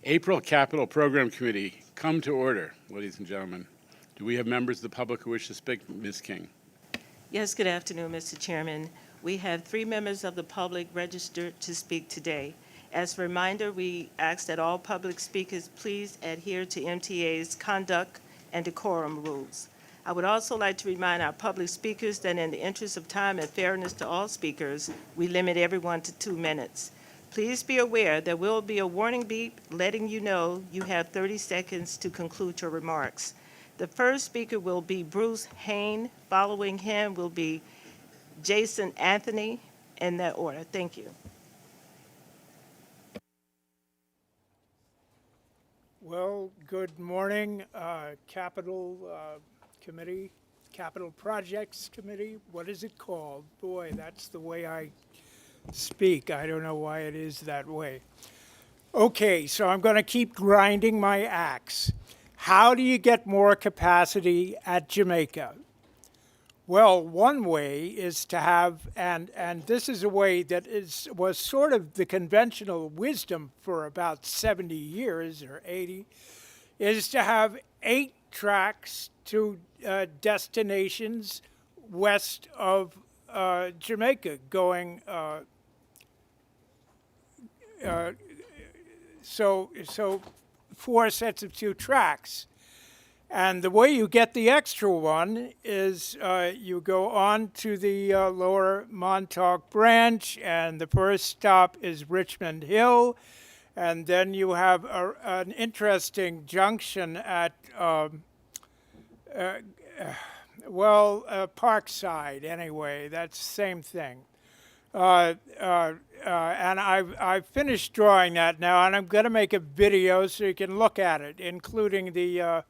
April Capital Program Committee, come to order, ladies and gentlemen. Do we have members of the public who wish to speak? Ms. King. Yes, good afternoon, Mr. Chairman. We have 3 members of the public registered to speak today. As a reminder, we ask that all public speakers please adhere to MTA's conduct and decorum rules. I would also like to remind our public speakers that in the interest of time and fairness to all speakers, we limit everyone to 2 minutes. Please be aware there will be a warning beep letting you know you have 30 seconds to conclude your remarks. The first speaker will be Bruce Hain. Following him will be Jason Anthony, in that order. Thank you. Well, good morning, Capital Committee, Capital Projects Committee. What is it called? Boy, that's the way I speak. I don't know why it is that way. Okay, so I'm going to keep grinding my axe. How do you get more capacity at Jamaica? Well, one way is to have, and this is a way that was sort of the conventional wisdom for about 70 years or 80, is to have 8 tracks to destinations west of Jamaica going, so 4 sets of 2 tracks. And the way you get the extra one is you go on to the lower Montauk branch, and the first stop is Richmond Hill, and then you have an interesting junction at, Parkside anyway. That's the same thing. And I've finished drawing that now, and I'm going to make a video so you can look at it, including the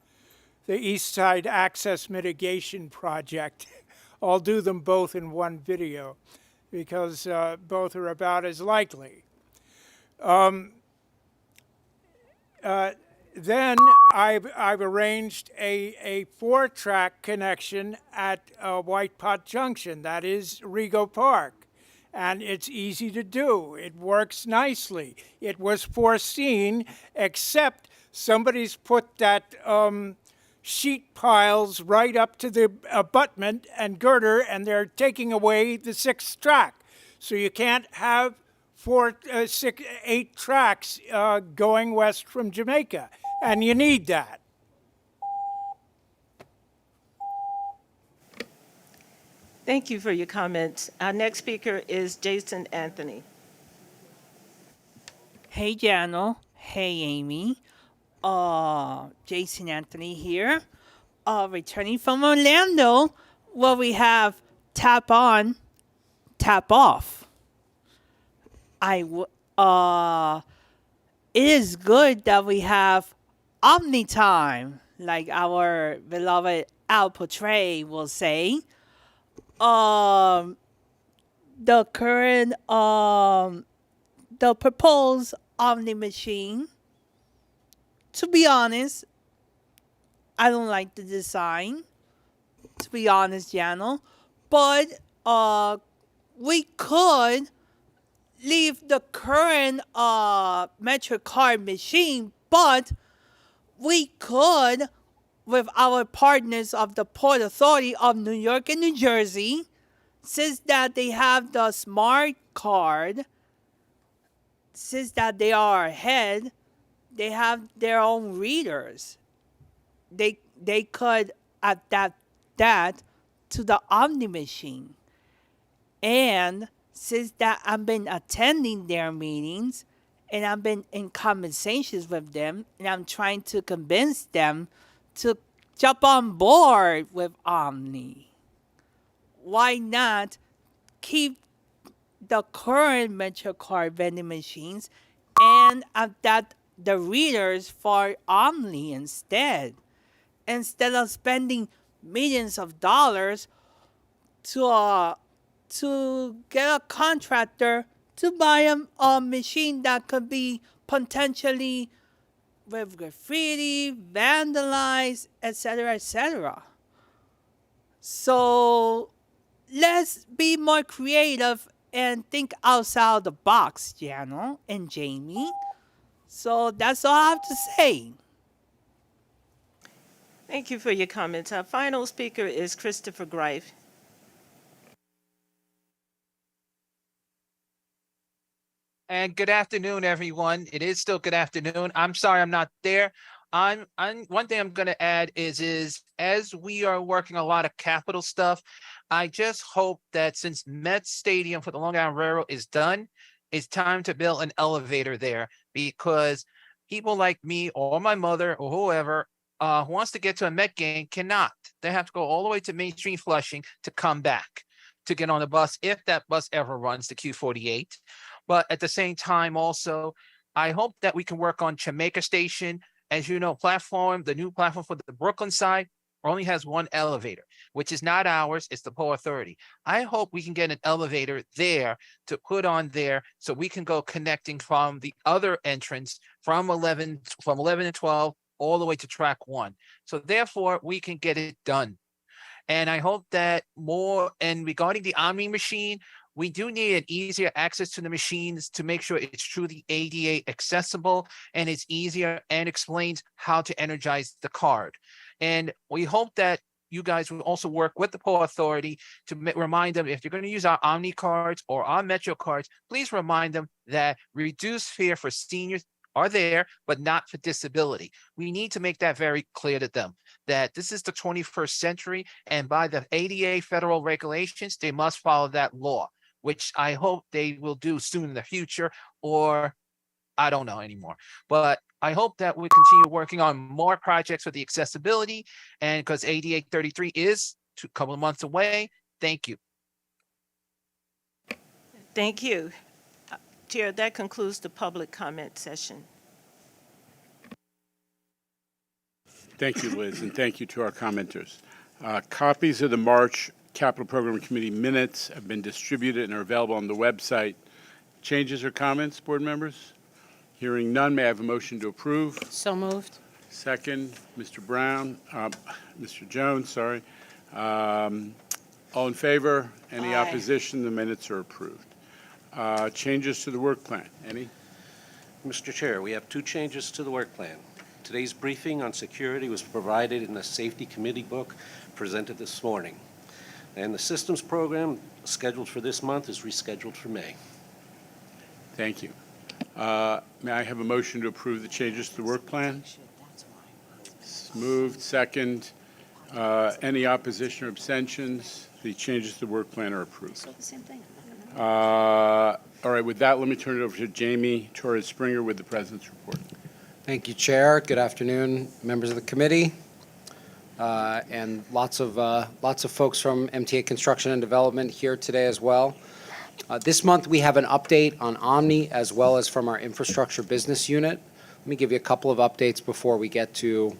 East Side Access Mitigation Project. I'll do them both in one video because both are about as likely. Then I've arranged a 4-track connection at White Pot Junction. That is Rego Park. And it's easy to do. It works nicely. It was foreseen, except somebody's put that sheet piles right up to the abutment and girder, and they're taking away the 6th track. So you can't have 8 tracks going west from Jamaica, and you need that. Thank you for your comments. Our next speaker is Jason Anthony. Hey, Jano. Hey, Amy. Jason Anthony here. Returning from Orlando, where we have tap on, tap off. It is good that we have Omni time, like our beloved Al Portray will say. The current, the proposed Omni machine, to be honest, I don't like the design, to be honest, Jano. But we could leave the current MetroCard machine, but we could, with our partners of the Port Authority of New York and New Jersey, since that they have the smart card, since that they are ahead, they have their own readers. They could adapt that to the Omni machine. And since that I've been attending their meetings and I've been in conversations with them and I'm trying to convince them to jump on board with Omni, why not keep the current MetroCard vending machines and adapt the readers for Omni instead of spending millions of dollars to get a contractor to buy a machine that could be potentially with graffiti, vandalized, etc., etc. So let's be more creative and think outside the box, Jano and Jamie. So that's all I have to say. Thank you for your comments. Our final speaker is Christopher Greif. And good afternoon, everyone. It is still good afternoon. I'm sorry I'm not there. I'm one thing I'm gonna add is as we are working a lot of capital stuff, I just hope that since Met Stadium for the Long Island Railroad is done, it's time to build an elevator there because people like me or my mother or whoever who wants to get to a Met game cannot. They have to go all the way to Main Street Flushing to come back to get on the bus if that bus ever runs the Q48. But at the same time, also, I hope that we can work on Jamaica Station. As you know, the new platform for the Brooklyn side only has one elevator, which is not ours, it's the Port Authority. I hope we can get an elevator there to put on there so we can go connecting from the other entrance from 11 and 12 all the way to track 1. So therefore, we can get it done. And I hope that and regarding the Omni machine, we do need an easier access to the machines to make sure it's truly ADA accessible and it's easier and explains how to energize the card. And we hope that you guys will also work with the Port Authority to remind them if you're going to use our Omni cards or our Metro cards, please remind them that reduced fare for seniors are there, but not for disability. We need to make that very clear to them that this is the 21st century, and by the ADA federal regulations, they must follow that law, which I hope they will do soon in the future, or I don't know anymore. But I hope that we continue working on more projects for the accessibility, and because ADA 33 is a couple of months away. Thank you. Thank you. Chair, that concludes the public comment session. Thank you, Liz, and thank you to our commenters. Copies of the March Capital Program Committee minutes have been distributed and are available on the website. Changes or comments, board members? Hearing none, may I have a motion to approve? So moved. Second, Mr. Brown, Mr. Jones, sorry. All in favor? Any Aye. opposition? The minutes are approved. Changes to the work plan, any? Mr. Chair, we have 2 changes to the work plan. Today's briefing on security was provided in the Safety Committee book presented this morning. And the systems program scheduled for this month is rescheduled for May. Thank you. May I have a motion to approve the changes to the work plan? It's moved. Second. Any opposition or abstentions? The changes to the work plan are approved. So the same thing. All right, with that, let me turn it over to Jamie Torres-Springer with the President's report. Thank you, Chair. Good afternoon, members of the committee, and lots of folks from MTA Construction and Development here today as well. This month, we have an update on Omni as well as from our infrastructure business unit. Let me give you a couple of updates before we get to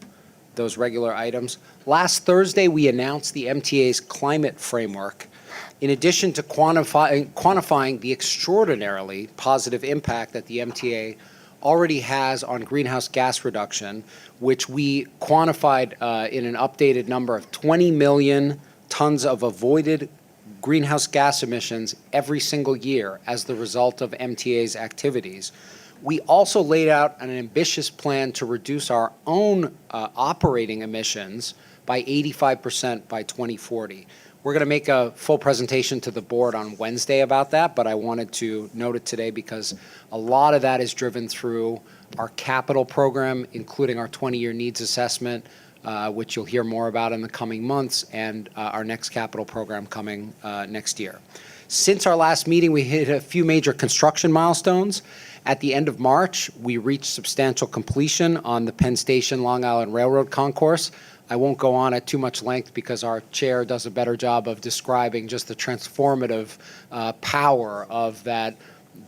those regular items. Last Thursday, we announced the MTA's climate framework. In addition to quantifying the extraordinarily positive impact that the MTA already has on greenhouse gas reduction, which we quantified in an updated number of 20 million tons of avoided greenhouse gas emissions every single year as the result of MTA's activities. We also laid out an ambitious plan to reduce our own operating emissions by 85% by 2040. We're going to make a full presentation to the board on Wednesday about that, but I wanted to note it today because a lot of that is driven through our capital program, including our 20-year needs assessment, which you'll hear more about in the coming months, and our next capital program coming next year. Since our last meeting, we hit a few major construction milestones. At the end of March, we reached substantial completion on the Penn Station Long Island Railroad Concourse. I won't go on at too much length because our chair does a better job of describing just the transformative power of that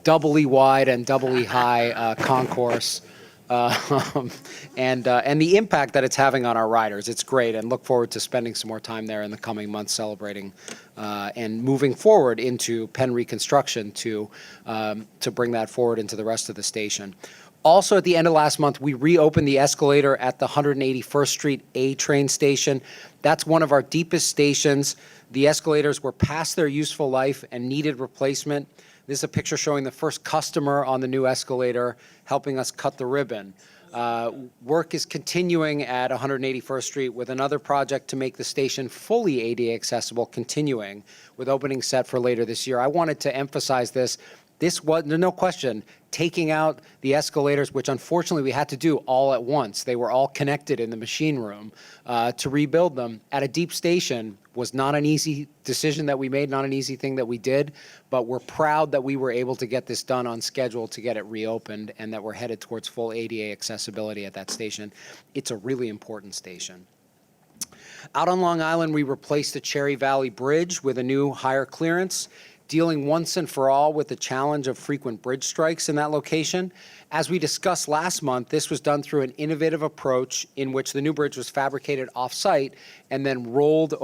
doubly wide and doubly high concourse and the impact that it's having on our riders. It's great, and look forward to spending some more time there in the coming months celebrating and moving forward into Penn reconstruction to bring that forward into the rest of the station. Also, at the end of last month, we reopened the escalator at the 181st Street A train station. That's one of our deepest stations. The escalators were past their useful life and needed replacement. This is a picture showing the first customer on the new escalator helping us cut the ribbon. Work is continuing at 181st Street with another project to make the station fully ADA accessible continuing with opening set for later this year. I wanted to emphasize this. This was, there's no question, taking out the escalators, which unfortunately we had to do all at once. They were all connected in the machine room. To rebuild them at a deep station was not an easy decision that we made, not an easy thing that we did, but we're proud that we were able to get this done on schedule to get it reopened and that we're headed towards full ADA accessibility at that station. It's a really important station. Out on Long Island, we replaced the Cherry Valley Bridge with a new higher clearance, dealing once and for all with the challenge of frequent bridge strikes in that location. As we discussed last month, this was done through an innovative approach in which the new bridge was fabricated off-site and then rolled in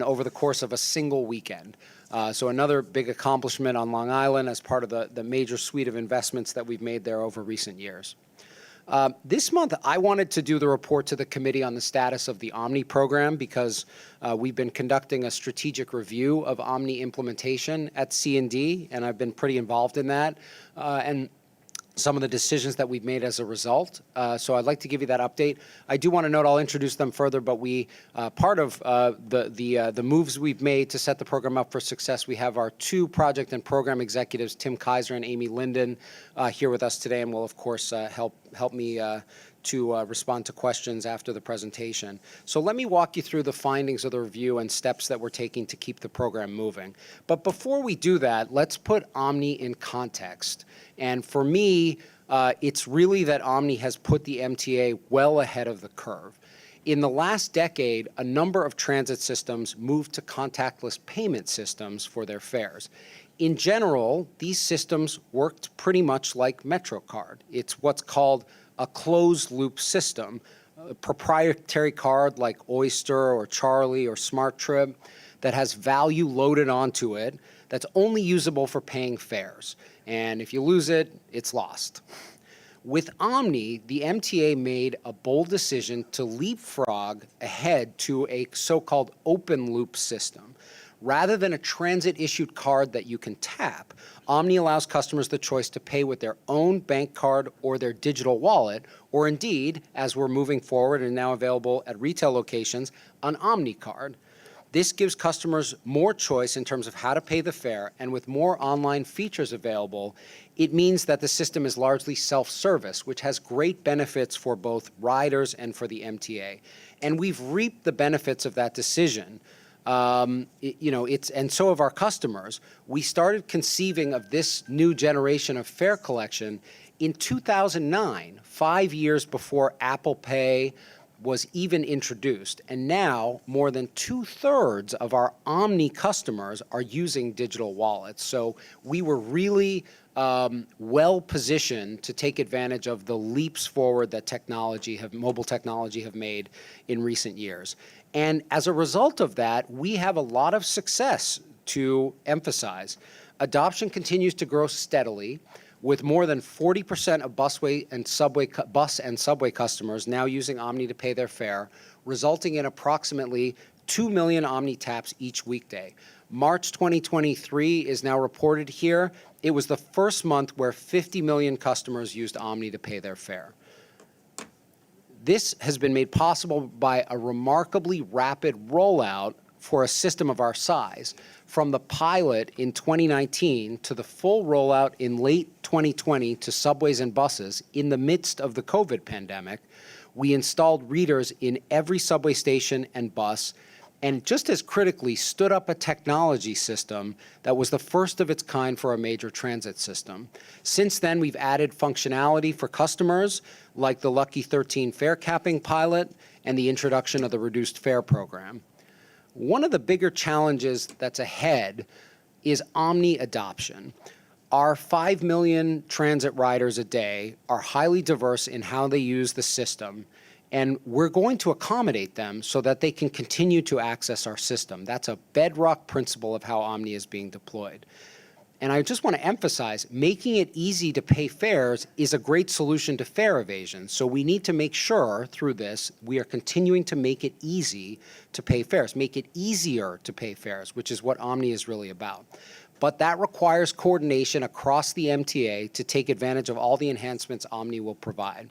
over the course of a single weekend. So another big accomplishment on Long Island as part of the major suite of investments that we've made there over recent years. This month, I wanted to do the report to the committee on the status of the Omni program because we've been conducting a strategic review of Omni implementation at C&D, and I've been pretty involved in that, and some of the decisions that we've made as a result. So I'd like to give you that update. I do want to note, I'll introduce them further, but we, part of the moves we've made to set the program up for success, we have our two project and program executives, Tim Kaiser and Amy Linden, here with us today, and will, of course, help me to respond to questions after the presentation. So let me walk you through the findings of the review and steps that we're taking to keep the program moving. But before we do that, let's put Omni in context. And for me, it's really that Omni has put the MTA well ahead of the curve. In the last decade, a number of transit systems moved to contactless payment systems for their fares. In general, these systems worked pretty much like MetroCard. It's what's called a closed-loop system, a proprietary card like Oyster or Charlie or SmartTrip that has value loaded onto it that's only usable for paying fares. And if you lose it, it's lost. With Omni, the MTA made a bold decision to leapfrog ahead to a so-called open-loop system. Rather than a transit-issued card that you can tap, Omni allows customers the choice to pay with their own bank card or their digital wallet, or indeed, as we're moving forward and now available at retail locations, an Omni card. This gives customers more choice in terms of how to pay the fare, and with more online features available, it means that the system is largely self-service, which has great benefits for both riders and for the MTA. And we've reaped the benefits of that decision. And so have our customers. We started conceiving of this new generation of fare collection in 2009, 5 years before Apple Pay was even introduced. And now more than 2/3 of our Omni customers are using digital wallets. So we were really well positioned to take advantage of the leaps forward that mobile technology have made in recent years. And as a result of that, we have a lot of success to emphasize. Adoption continues to grow steadily, with more than 40% of bus and subway customers now using Omni to pay their fare, resulting in approximately 2 million Omni taps each weekday. March 2023 is now reported here. It was the first month where 50 million customers used Omni to pay their fare. This has been made possible by a remarkably rapid rollout for a system of our size. From the pilot in 2019 to the full rollout in late 2020 to subways and buses in the midst of the COVID pandemic, we installed readers in every subway station and bus, and just as critically, stood up a technology system that was the first of its kind for a major transit system. Since then, we've added functionality for customers, like the Lucky 13 fare capping pilot and the introduction of the reduced fare program. One of the bigger challenges that's ahead is Omni adoption. Our 5 million transit riders a day are highly diverse in how they use the system, and we're going to accommodate them so that they can continue to access our system. That's a bedrock principle of how Omni is being deployed. And I just want to emphasize, making it easy to pay fares is a great solution to fare evasion. So we need to make sure through this, we are continuing to make it easy to pay fares, make it easier to pay fares, which is what Omni is really about. But that requires coordination across the MTA to take advantage of all the enhancements Omni will provide.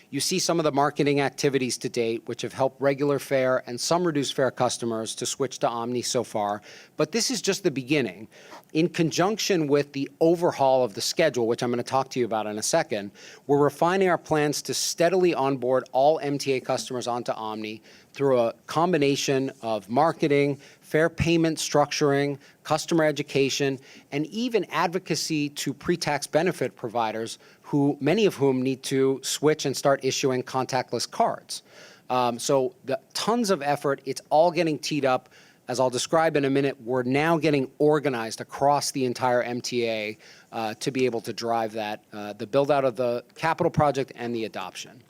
You see some of the marketing activities to date, which have helped regular fare and some reduced fare customers to switch to Omni so far, but this is just the beginning. In conjunction with the overhaul of the schedule, which I'm going to talk to you about in a second, we're refining our plans to steadily onboard all MTA customers onto Omni through a combination of marketing, fare payment structuring, customer education, and even advocacy to pre-tax benefit providers, many of whom need to switch and start issuing contactless cards. So tons of effort. It's all getting teed up. As I'll describe in a minute, we're now getting organized across the entire MTA to be able to drive that, the build out of the capital project and the adoption.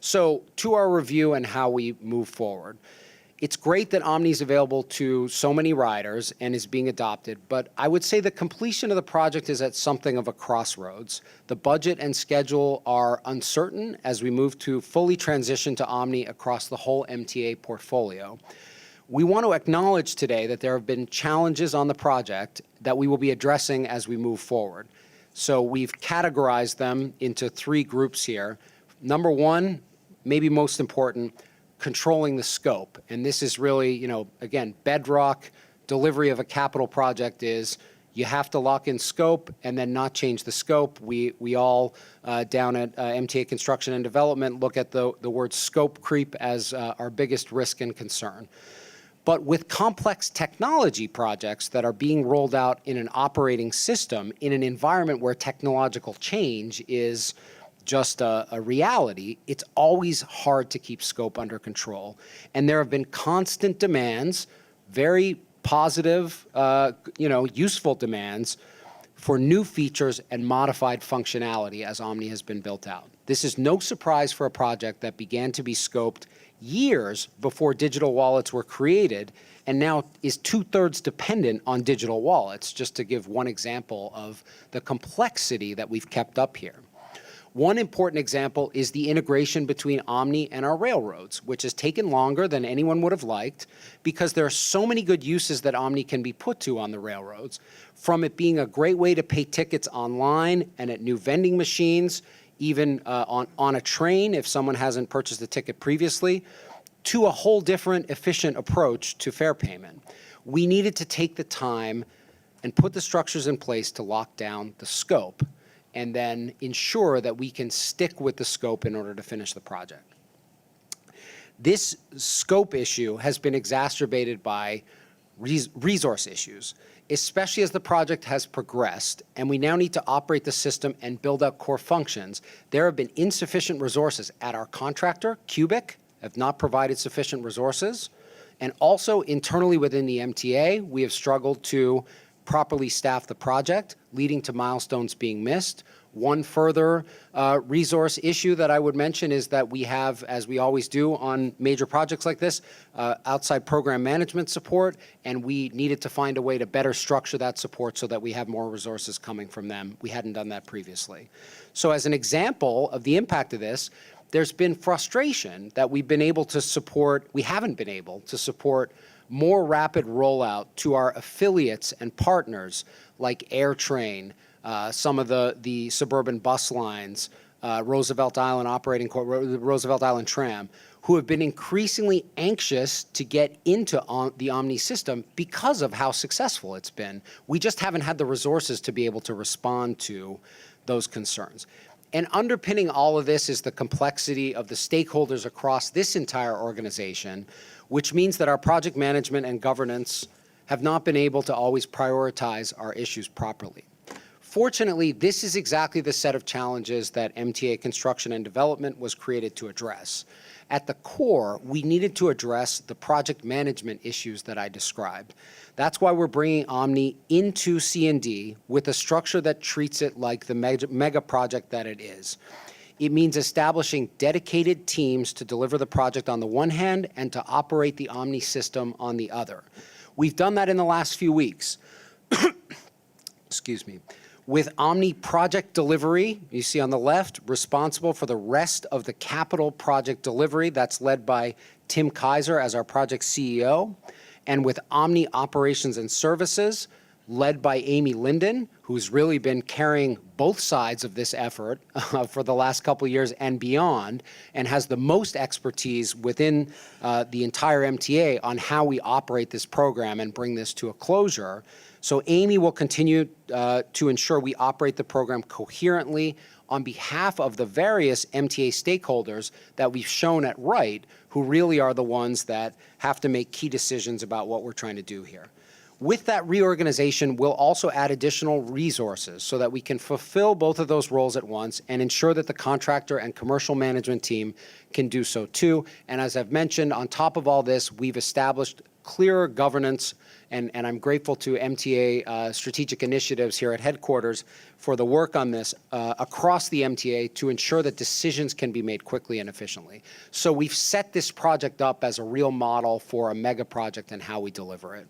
So to our review and how we move forward. It's great that Omni is available to so many riders and is being adopted, but I would say the completion of the project is at something of a crossroads. The budget and schedule are uncertain as we move to fully transition to Omni across the whole MTA portfolio. We want to acknowledge today that there have been challenges on the project that we will be addressing as we move forward. So we've categorized them into 3 groups here. Number 1, maybe most important, controlling the scope. And this is really, again, bedrock delivery of a capital project is you have to lock in scope and then not change the scope. We all down at MTA Construction and Development look at the word scope creep as our biggest risk and concern. But with complex technology projects that are being rolled out in an operating system in an environment where technological change is just a reality, it's always hard to keep scope under control. And there have been constant demands, very positive, useful demands for new features and modified functionality as Omni has been built out. This is no surprise for a project that began to be scoped years before digital wallets were created and now is 2/3 dependent on digital wallets, just to give one example of the complexity that we've kept up here. One important example is the integration between Omni and our railroads, which has taken longer than anyone would have liked because there are so many good uses that Omni can be put to on the railroads, from it being a great way to pay tickets online and at new vending machines, even on a train if someone hasn't purchased a ticket previously, to a whole different efficient approach to fare payment. We needed to take the time and put the structures in place to lock down the scope and then ensure that we can stick with the scope in order to finish the project. This scope issue has been exacerbated by resource issues, especially as the project has progressed and we now need to operate the system and build out core functions. There have been insufficient resources at our contractor, Cubic, have not provided sufficient resources, and also internally within the MTA, we have struggled to properly staff the project, leading to milestones being missed. One further resource issue that I would mention is that we have, as we always do on major projects like this, outside program management support, and we needed to find a way to better structure that support so that we have more resources coming from them. We hadn't done that previously. So as an example of the impact of this, there's been frustration that we haven't been able to support more rapid rollout to our affiliates and partners like AirTrain, some of the suburban bus lines, Roosevelt Island Roosevelt Island Tram, who have been increasingly anxious to get into the Omni system because of how successful it's been. We just haven't had the resources to be able to respond to those concerns. And underpinning all of this is the complexity of the stakeholders across this entire organization, which means that our project management and governance have not been able to always prioritize our issues properly. Fortunately, this is exactly the set of challenges that MTA Construction and Development was created to address. At the core, we needed to address the project management issues that I described. That's why we're bringing Omni into C&D with a structure that treats it like the mega project that it is. It means establishing dedicated teams to deliver the project on the one hand and to operate the Omni system on the other. We've done that in the last few weeks. excuse me. With Omni Project Delivery, you see on the left, responsible for the rest of the capital project delivery. That's led by Tim Kaiser as our project CEO. And with Omni Operations and Services, led by Amy Linden, who's really been carrying both sides of this effort for the last couple of years and beyond, and has the most expertise within the entire MTA on how we operate this program and bring this to a closure. So Amy will continue to ensure we operate the program coherently on behalf of the various MTA stakeholders that we've shown at right, who really are the ones that have to make key decisions about what we're trying to do here. With that reorganization, we'll also add additional resources so that we can fulfill both of those roles at once and ensure that the contractor and commercial management team can do so too. And as I've mentioned, on top of all this, we've established clearer governance, and I'm grateful to MTA strategic initiatives here at headquarters for the work on this across the MTA to ensure that decisions can be made quickly and efficiently. So we've set this project up as a real model for a mega project and how we deliver it.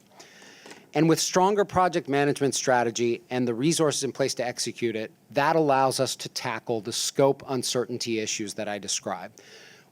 And with stronger project management strategy and the resources in place to execute it, that allows us to tackle the scope uncertainty issues that I described.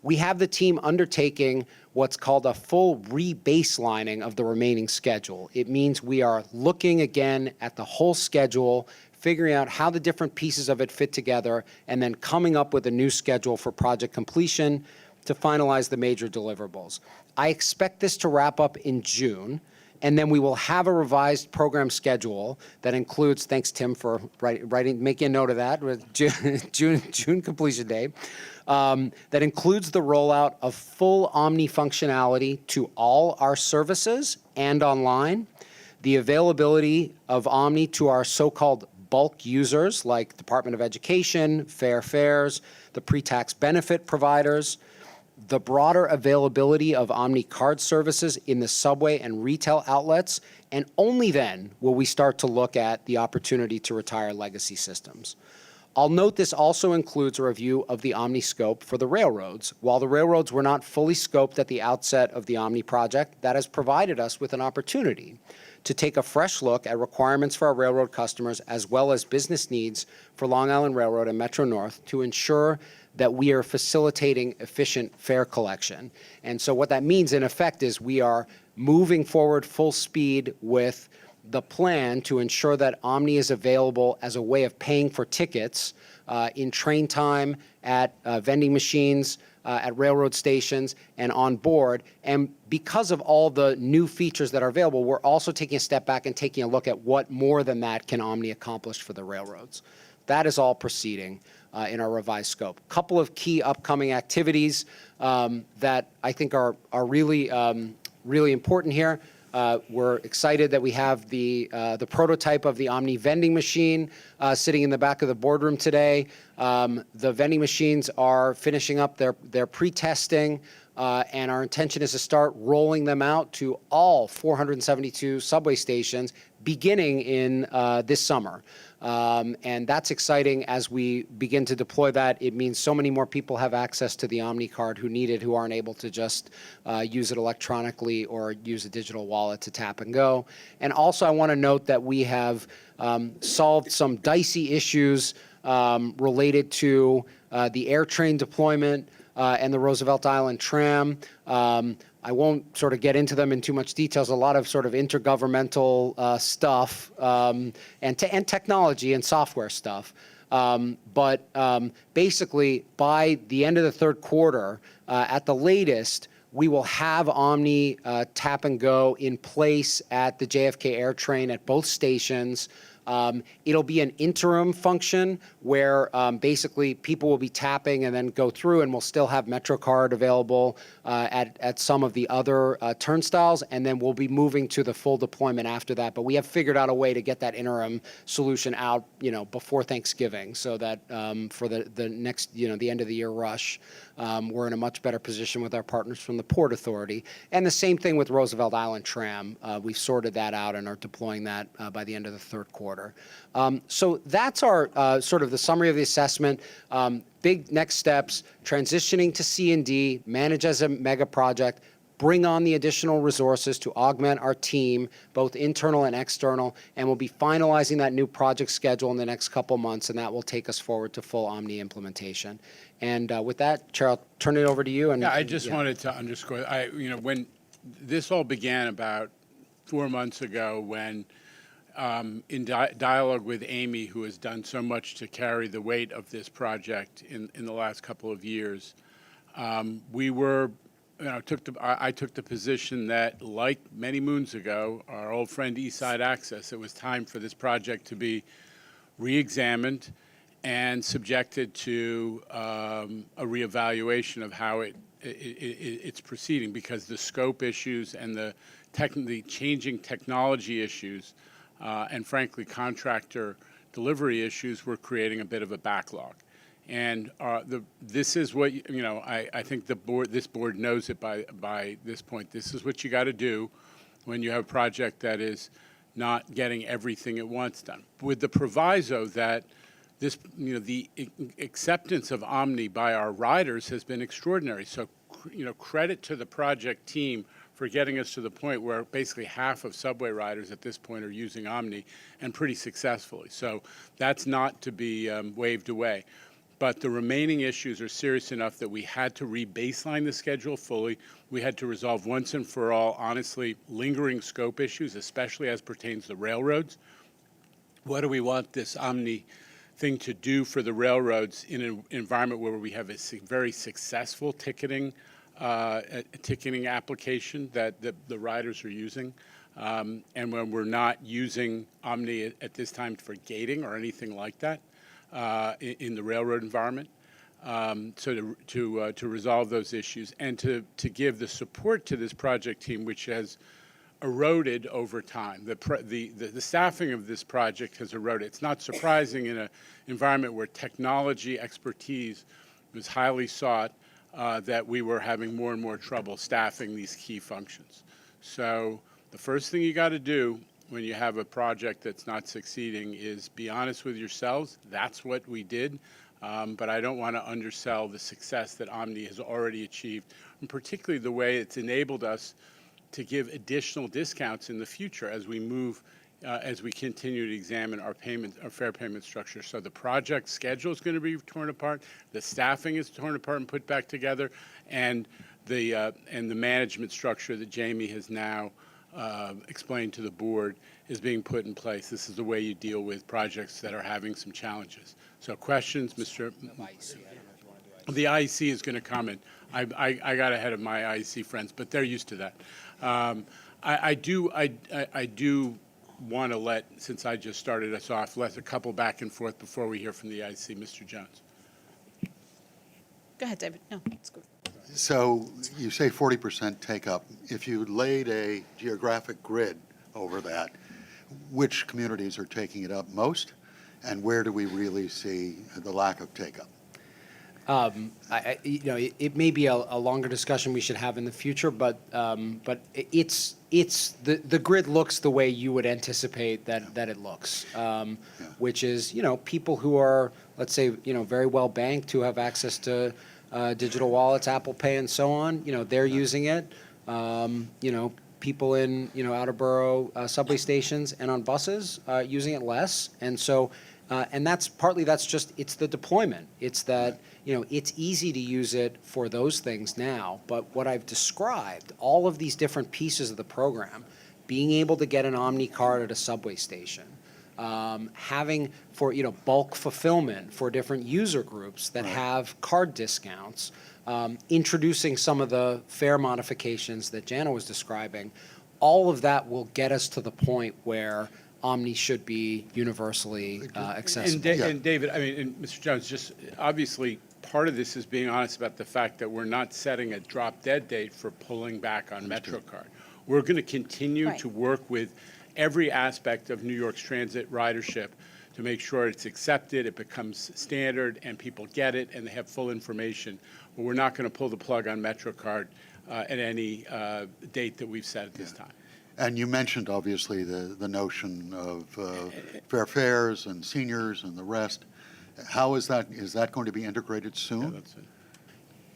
We have the team undertaking what's called a full rebaselining of the remaining schedule. It means we are looking again at the whole schedule, figuring out how the different pieces of it fit together, and then coming up with a new schedule for project completion to finalize the major deliverables. I expect this to wrap up in June. And then we will have a revised program schedule that includes, thanks Tim for making a note of that, with June completion day, that includes the rollout of full Omni functionality to all our services and online, the availability of Omni to our so-called bulk users like Department of Education, Fair Fares, the pre-tax benefit providers, the broader availability of Omni card services in the subway and retail outlets, and only then will we start to look at the opportunity to retire legacy systems. I'll note this also includes a review of the Omni scope for the railroads. While the railroads were not fully scoped at the outset of the Omni project, that has provided us with an opportunity to take a fresh look at requirements for our railroad customers as well as business needs for Long Island Railroad and Metro North to ensure that we are facilitating efficient fare collection. And so what that means in effect is we are moving forward full speed with the plan to ensure that Omni is available as a way of paying for tickets in train time, at vending machines, at railroad stations, and on board. And because of all the new features that are available, we're also taking a step back and taking a look at what more than that can Omni accomplish for the railroads. That is all proceeding in our revised scope. A couple of key upcoming activities that I think are really, really important here. We're excited that we have the prototype of the Omni vending machine sitting in the back of the boardroom today. The vending machines are finishing up their pre-testing, and our intention is to start rolling them out to all 472 subway stations beginning in this summer. And that's exciting as we begin to deploy that. It means so many more people have access to the Omni card who need it, who aren't able to just use it electronically or use a digital wallet to tap and go. And also I want to note that we have solved some dicey issues related to the air train deployment and the Roosevelt Island tram. I won't sort of get into them in too much details, a lot of sort of intergovernmental stuff and technology and software stuff. But basically, by the end of the third quarter, at the latest, we will have Omni tap and go in place at the JFK Air train at both stations. It'll be an interim function where basically people will be tapping and then go through, and we'll still have MetroCard available at some of the other turnstiles, and then we'll be moving to the full deployment after that. But we have figured out a way to get that interim solution out, before Thanksgiving, so that for the next, the end of the year rush, we're in a much better position with our partners from the Port Authority. And the same thing with Roosevelt Island Tram. We've sorted that out and are deploying that by the end of the third quarter. So that's our sort of the summary of the assessment. Big next steps: transitioning to C&D, manage as a mega project, bring on the additional resources to augment our team, both internal and external, and we'll be finalizing that new project schedule in the next couple months, and that will take us forward to full Omni implementation. And with that, Chair, I'll turn it over to you. And Yeah, I just wanted to underscore, when this all began about 4 months ago, when in dialogue with Amy, who has done so much to carry the weight of this project in the last couple of years, we were, I took the position that, like many moons ago, our old friend East Side Access, it was time for this project to be re-examined and subjected to a reevaluation of how it's proceeding, because the scope issues and the changing technology issues and frankly contractor delivery issues were creating a bit of a backlog. And this is what, I think this board knows it by this point. This is what you got to do when you have a project that is not getting everything it wants done, with the proviso that the acceptance of Omni by our riders has been extraordinary. So, credit to the project team for getting us to the point where basically half of subway riders at this point are using Omni, and pretty successfully. So that's not to be waved away. But the remaining issues are serious enough that we had to re-baseline the schedule fully. We had to resolve once and for all, honestly, lingering scope issues, especially as pertains to railroads. What do we want this Omni thing to do for the railroads in an environment where we have a very successful ticketing application that the riders are using, and when we're not using Omni at this time for gating or anything like that in the railroad environment. So to resolve those issues and to give the support to this project team, which has eroded over time. The staffing of this project has eroded. It's not surprising in an environment where technology expertise was highly sought that we were having more and more trouble staffing these key functions. So the first thing you got to do when you have a project that's not succeeding is be honest with yourselves. That's what we did. But I don't want to undersell the success that Omni has already achieved, and particularly the way it's enabled us to give additional discounts in the future as we move, as we continue to examine our fair payment structure. So the project schedule is going to be torn apart, the staffing is torn apart and put back together, and the management structure that Jamie has now explained to the board is being put in place. This is the way you deal with projects that are having some challenges. So questions, Mr. The IEC is going to comment. I got ahead of my IEC friends, but they're used to that. I do want to let, since I just started us off, let a couple back and forth before we hear from the IEC. Mr. Jones. Go ahead, David. No, it's good. So you say 40% take up. If you laid a geographic grid over that, which communities are taking it up most, and where do we really see the lack of take up? It may be a longer discussion we should have in the future, but it's the grid looks the way you would anticipate that it looks, which is people who are, let's say, very well banked, who have access to digital wallets, Apple Pay, and so on. They're using it. People in outer borough subway stations and on buses using it less, and so. And that's just, it's the deployment. It's that, it's easy to use it for those things now. But what I've described, all of these different pieces of the program, being able to get an Omni card at a subway station, having for, bulk fulfillment for different user groups that have card discounts, introducing some of the fare modifications that Jana was describing, all of that will get us to the point where Omni should be universally accessible. And David, and Mr. Jones, just obviously part of this is being honest about the fact that we're not setting a drop dead date for pulling back on MetroCard. We're going to continue to work with every aspect of New York's transit ridership to make sure it's accepted, it becomes standard, and people get it, and they have full information. But we're not going to pull the plug on MetroCard at any date that we've set at this time. And you mentioned, obviously, the notion of fair fares and seniors and the rest. How is that going to be integrated soon?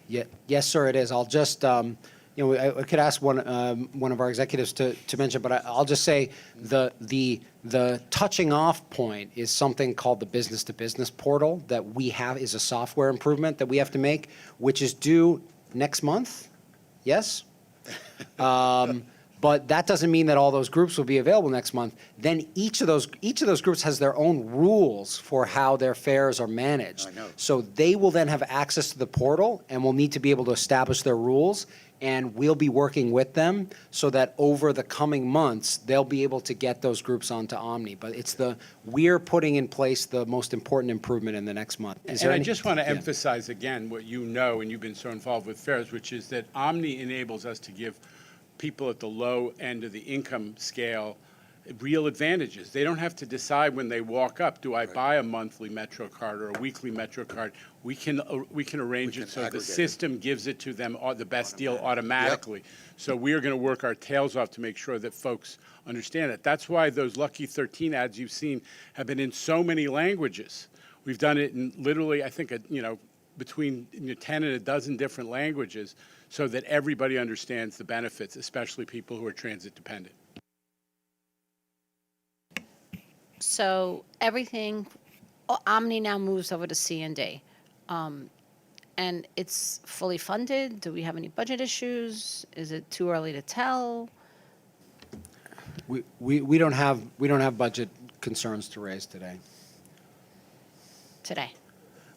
Yes, sir, it is. I'll just I could ask one of our executives to mention, but I'll just say the touching off point is something called the business-to-business portal that we have, is a software improvement that we have to make, which is due next month. Yes? But that doesn't mean that all those groups will be available next month. Then each of those groups has their own rules for how their fares are managed. I know. So they will then have access to the portal and will need to be able to establish their rules. And we'll be working with them so that over the coming months, they'll be able to get those groups onto Omni. But we're putting in place the most important improvement in the next month. And I just want to emphasize again what you know, and you've been so involved with fares, which is that Omni enables us to give people at the low end of the income scale real advantages. They don't have to decide when they walk up, do I buy a monthly Metro card or a weekly Metro card? We can arrange it so the aggregate it. system gives it to them the best deal automatically. So we are going to work our tails off to make sure that folks understand it. That's why those Lucky 13 ads you've seen have been in so many languages. We've done it in literally, I think, between 10 and a dozen different languages so that everybody understands the benefits, especially people who are transit dependent. So everything, Omni now moves over to C&D. And it's fully funded? Do we have any budget issues? Is it too early to tell? We don't have budget concerns to raise today. Today?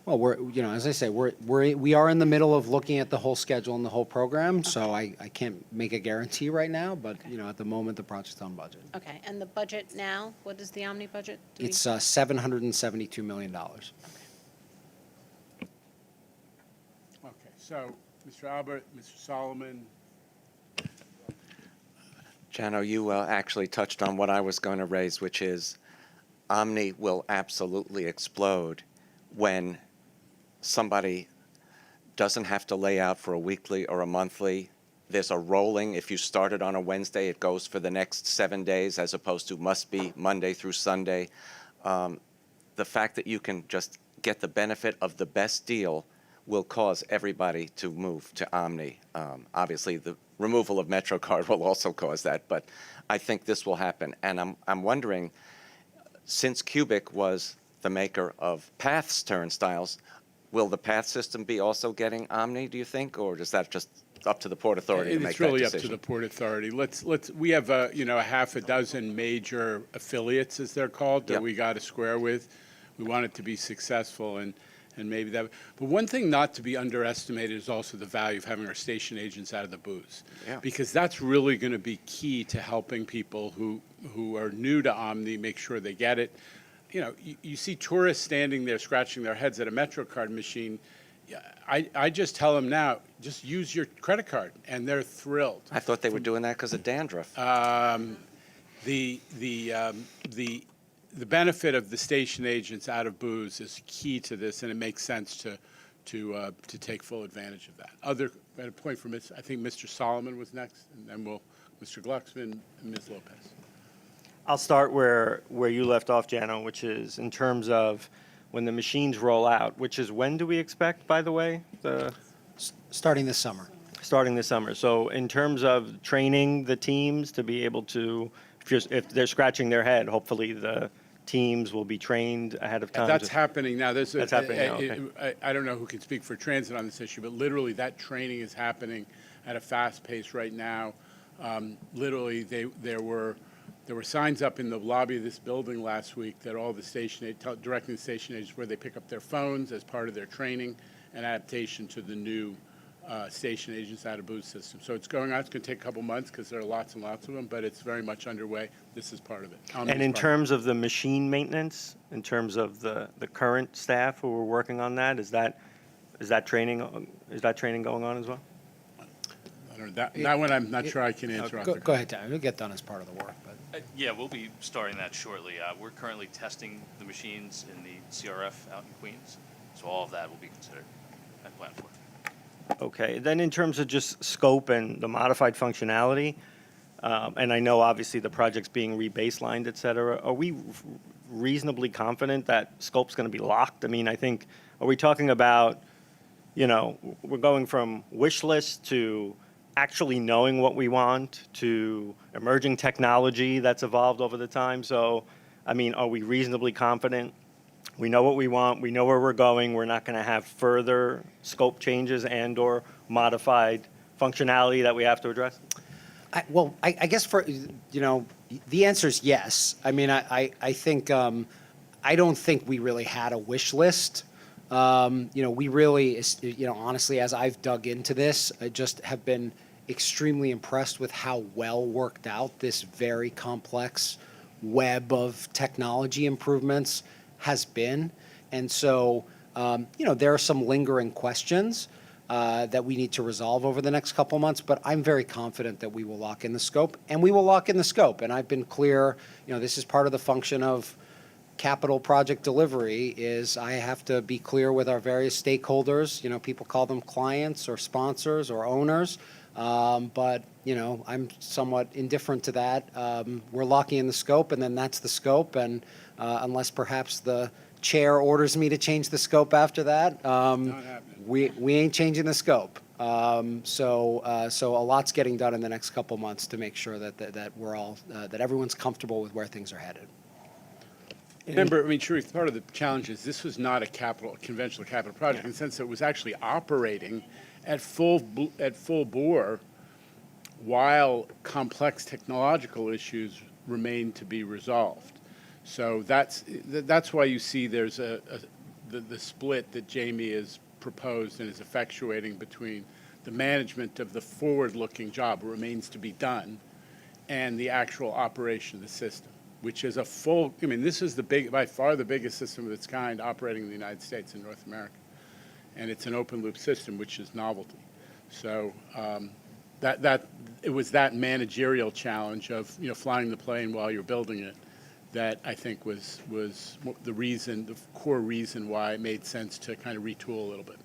Well, as I say, we are in the middle of looking at the whole schedule and the whole program, so I can't make a guarantee right now, but, at the moment, the project's on budget. Okay, and the budget now, what is the Omni budget? It's $772 million. Okay, so, Mr. Albert, Mr. Solomon. Jano, you actually touched on what I was going to raise, which is Omni will absolutely explode when somebody doesn't have to lay out for a weekly or a monthly. There's a rolling. If you started on a Wednesday, it goes for the next 7 days as opposed to must be Monday through Sunday. The fact that you can just get the benefit of the best deal will cause everybody to move to Omni. Obviously, the removal of MetroCard will also cause that, but I think this will happen. And I'm wondering, since Cubic was the maker of Path's turnstiles, will the Path system be also getting Omni, do you think, or is that just up to the Port Authority to make that It's really decision? up to the Port Authority. We have a half a dozen major affiliates, as they're called, that Yep. we got to square with. We want it to be successful, and maybe that. But one thing not to be underestimated is also the value of having our station agents out of the booths, Yeah. because that's really going to be key to helping people who are new to Omni make sure they get it. You see tourists standing there scratching their heads at a MetroCard machine. I just tell them now, just use your credit card, and they're thrilled. I thought they were doing that because of dandruff. The benefit of the station agents out of booths is key to this, and it makes sense to take full advantage of that. I had a point from I think Mr. Solomon was next, and then Mr. Glucksman and Ms. Lopez. I'll start where you left off, Jano, which is in terms of when the machines roll out, which is when do we expect, by the way, Starting this summer. starting this summer? So in terms of training the teams to be able to, if they're scratching their head, hopefully the teams will be trained ahead of time. That's happening now. That's happening now, okay. I don't know who can speak for transit on this issue, but literally that training is happening at a fast pace right now. Literally, there were signs up in the lobby of this building last week that all the directing the station agents where they pick up their phones as part of their training and adaptation to the new station agents out of booth system. So it's going on. It's going to take a couple months because there are lots and lots of them, but it's very much underway. This is part of it. And in terms of the machine maintenance, in terms of the current staff who are working on that, is that training going on as well? I don't know, that one I'm not sure I can answer. Go ahead, Dan. It'll get done as part of the work, but. Yeah, we'll be starting that shortly. We're currently testing the machines in the CRF out in Queens, so all of that will be considered and planned for. Okay, then in terms of just scope and the modified functionality, and I know obviously the project's being rebaselined, et cetera, are we reasonably confident that scope's going to be locked? I mean, are we talking about, we're going from wish list to actually knowing what we want to emerging technology that's evolved over the time. So, I mean, are we reasonably confident? We know what we want, we know where we're going, we're not going to have further scope changes and/or modified functionality that we have to address? I guess the answer is yes. I mean, I think, I don't think we really had a wish list. We really, honestly, as I've dug into this, I just have been extremely impressed with how well worked out this very complex web of technology improvements has been. And so, there are some lingering questions that we need to resolve over the next couple months, but I'm very confident that we will lock in the scope, and we will lock in the scope. And I've been clear, this is part of the function of capital project delivery is I have to be clear with our various stakeholders. People call them clients or sponsors or owners. But I'm somewhat indifferent to that. We're locking in the scope, and then that's the scope. And unless perhaps the chair orders me to change the scope after that, we ain't changing the scope. So a lot's getting done in the next couple months to make sure that we're all that everyone's comfortable with where things are headed. Remember, I mean, Sharif, part of the challenge is this was not a conventional capital project in the sense that it was actually operating at full bore while complex technological issues remain to be resolved. So that's why you see there's the split that Jamie has proposed and is effectuating between the management of the forward-looking job remains to be done and the actual operation of the system, which is this is by far the biggest system of its kind operating in the United States and North America. And it's an open loop system, which is novelty. So it was that managerial challenge of flying the plane while you're building it that I think was the core reason why it made sense to kind of retool a little bit.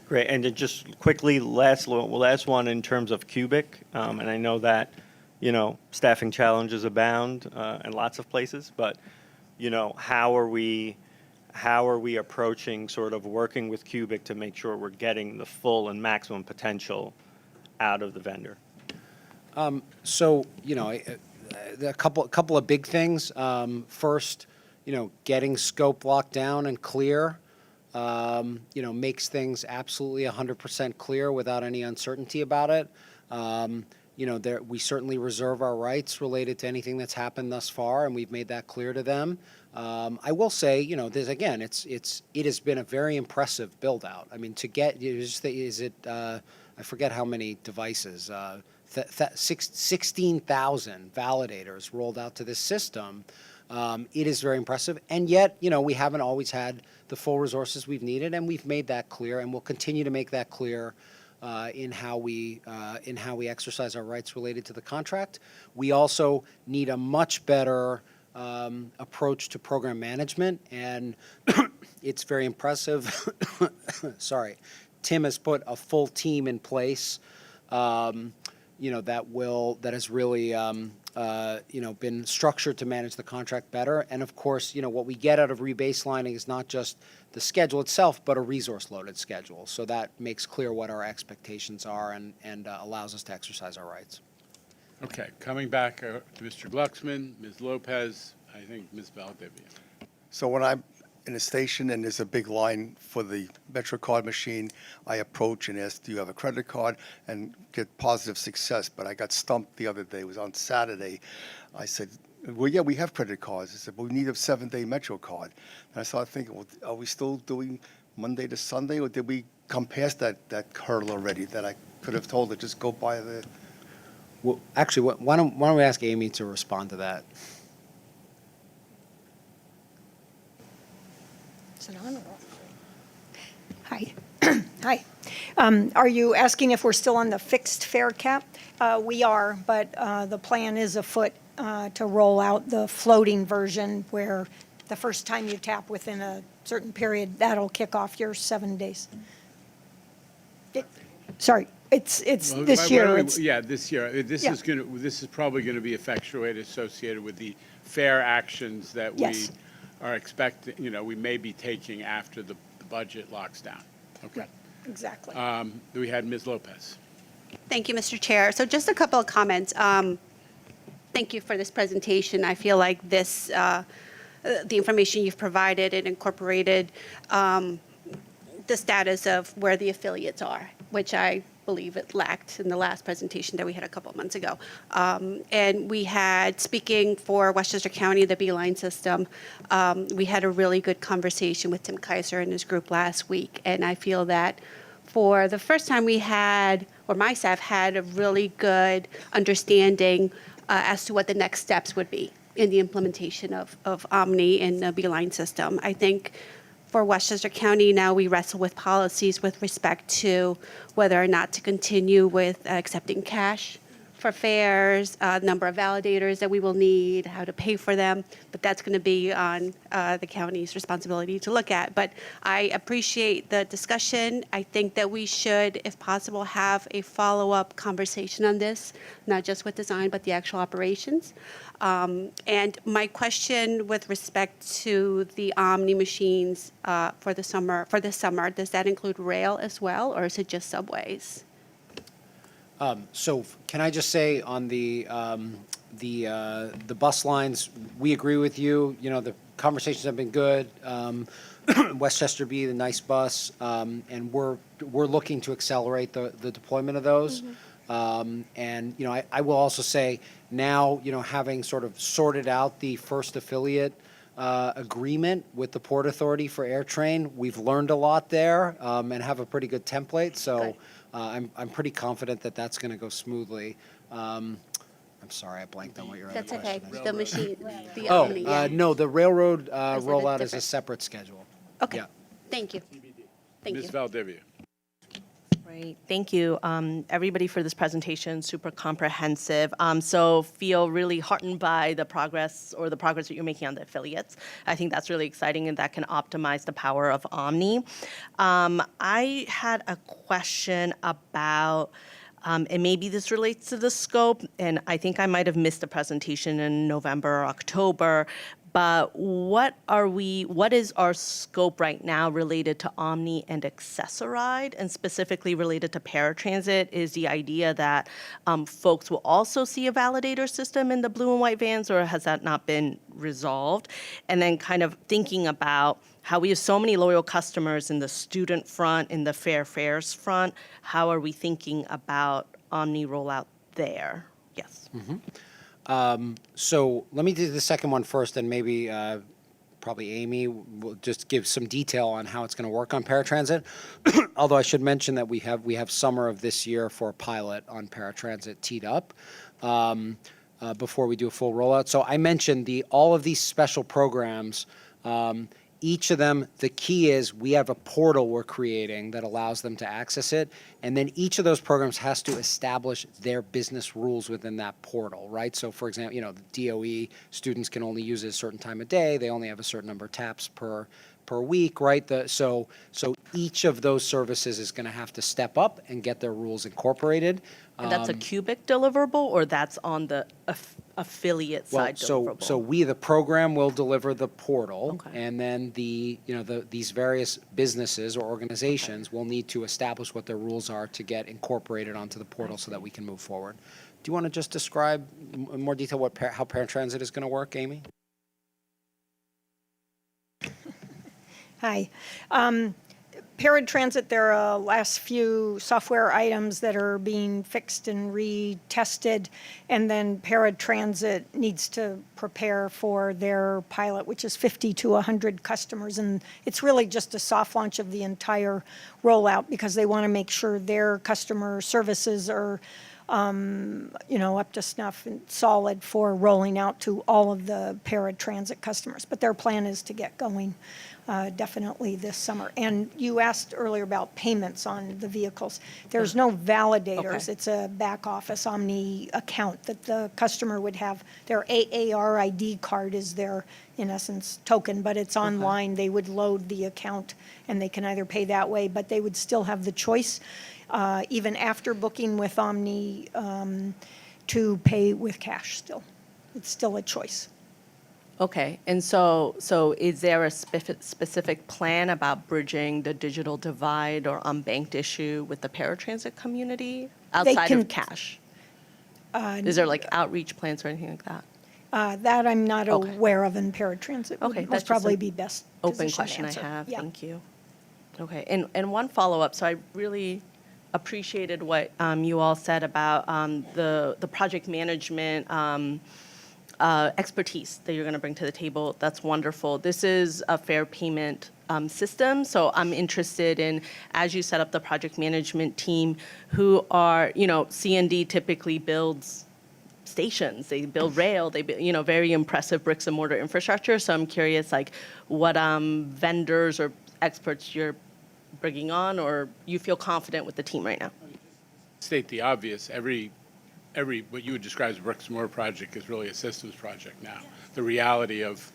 Great, and then just quickly, last one in terms of cubic, and I know that staffing challenges abound in lots of places, but how are we approaching sort of working with cubic to make sure we're getting the full and maximum potential out of the vendor? So a couple of big things. First, getting scope locked down and clear. Makes things absolutely 100% clear without any uncertainty about it. We certainly reserve our rights related to anything that's happened thus far, and we've made that clear to them. I will say, it has been a very impressive build out. I mean, to get I forget how many devices, 16,000 validators rolled out to this system. It is very impressive, and yet, we haven't always had the full resources we've needed, and we've made that clear, and we'll continue to make that clear in how we exercise our rights related to the contract. We also need a much better approach to program management, and it's very impressive. Sorry, Tim has put a full team in place. That has really been structured to manage the contract better. And of course, what we get out of rebaselining is not just the schedule itself, but a resource-loaded schedule. So that makes clear what our expectations are and allows us to exercise our rights. Okay, coming back to Mr. Glucksman, Ms. Lopez, I think Ms. Valdivia. So when I'm in a station and there's a big line for the MetroCard machine, I approach and ask, do you have a credit card, and get positive success. But I got stumped the other day. It was on Saturday. I said, well, yeah, we have credit cards. I said, but we need a 7-day MetroCard. And I started thinking, well, are we still doing Monday to Sunday, or did we come past that hurdle already that I could have told her, just go buy the... Well, actually, why don't we ask Amy to respond to that? Is it on or off? Hi. Hi. Are you asking if we're still on the fixed fare cap? We are, but the plan is afoot to roll out the floating version where the first time you tap within a certain period, that'll kick off your 7 days. Sorry, it's Well, this year. This year. This is probably going to be effectuated associated with the fair actions that we are expecting, we may be taking after the budget locks down. Okay. Right, exactly. We had Ms. Lopez. Thank you, Mr. Chair. So just a couple of comments. Thank you for this presentation. I feel like the information you've provided and incorporated the status of where the affiliates are, which I believe it lacked in the last presentation that we had a couple of months ago. And we had, speaking for Westchester County, the Beeline system, we had a really good conversation with Tim Kaiser and his group last week. And I feel that for the first time we had, or my staff had a really good understanding as to what the next steps would be in the implementation of Omni and the Beeline system. I think for Westchester County, now we wrestle with policies with respect to whether or not to continue with accepting cash for fares, number of validators that we will need, how to pay for them, but that's going to be on the county's responsibility to look at. But I appreciate the discussion. I think that we should, if possible, have a follow-up conversation on this, not just with design, but the actual operations. And my question with respect to the Omni machines for this summer, does that include rail as well, or is it just subways? So can I just say on the bus lines, we agree with you. You know, the conversations have been good. Westchester be the nice bus, and we're looking to accelerate the deployment of those. And, you know, I will also say now, you know, having sort of sorted out the first affiliate agreement with the Port Authority for AirTrain, we've learned a lot there and have a pretty good template. So Good. I'm pretty confident that that's going to go smoothly. I'm sorry, I blanked on what your other That's okay. question is. The machine, the Omni, yeah. No, the railroad is it rollout is a different? separate schedule. Okay, Yeah. thank you. Thank Ms. you. Valdivia. Great, thank you, everybody, for this presentation, super comprehensive. So feel really heartened by the progress that you're making on the affiliates. I think that's really exciting and that can optimize the power of Omni. I had a question about, and maybe this relates to the scope, and I think I might have missed the presentation in November or October, but what is our scope right now related to Omni and Accessoride, and specifically related to paratransit? Is the idea that folks will also see a validator system in the blue and white vans, or has that not been resolved? And then kind of thinking about how we have so many loyal customers in the student front, in the fares front, how are we thinking about Omni rollout there? Yes. So let me do the second one first, and maybe probably Amy will just give some detail on how it's going to work on paratransit. Although I should mention that we have summer of this year for a pilot on paratransit teed up before we do a full rollout. So I mentioned all of these special programs. Each of them, the key is we have a portal we're creating that allows them to access it. And then each of those programs has to establish their business rules within that portal, right? So for example, you know, the DOE students can only use it a certain time of day. They only have a certain number of taps per week, right? So each of those services is going to have to step up and get their rules incorporated. And that's a cubic deliverable, or that's on the affiliate side deliverable? So we, the program, will deliver the portal, Okay. and then these various businesses or organizations will need to establish what their rules are to get incorporated onto the portal so that we can move forward. Do you want to just describe in more detail how paratransit is going to work, Amy? Hi. Paratransit, there are last few software items that are being fixed and retested, and then Paratransit needs to prepare for their pilot, which is 50 to 100 customers, and it's really just a soft launch of the entire rollout because they want to make sure their customer services are up to snuff and solid for rolling out to all of the paratransit customers. But their plan is to get going definitely this summer. And you asked earlier about payments on the vehicles. There's no validators. Okay. It's a back office Omni account that the customer would have. Their AAR ID card is their, in essence, token, but it's online. They would load the account and they can either pay that way, but they would still have the choice, even after booking with Omni, to pay with cash still. It's still a choice. Okay, and so is there a specific plan about bridging the digital divide or unbanked issue with the paratransit community outside can- of cash? Is there like outreach plans or anything like that? That I'm not Okay. aware of in paratransit. Okay, Would that's most just probably an be best Open positioned to question I answer. have, Yeah. thank you. Okay, and one follow-up, so I really appreciated what you all said about the project management expertise that you're going to bring to the table. That's wonderful. This is a fair payment system, so I'm interested in, as you set up the project management team, who are, C&D typically builds stations, they build rail, they build, very impressive bricks and mortar infrastructure. So I'm curious, like, what vendors or experts you're bringing on, or you feel confident with the team right now? State the obvious, every what you would describe as a bricks and mortar project is really a systems project now. The reality of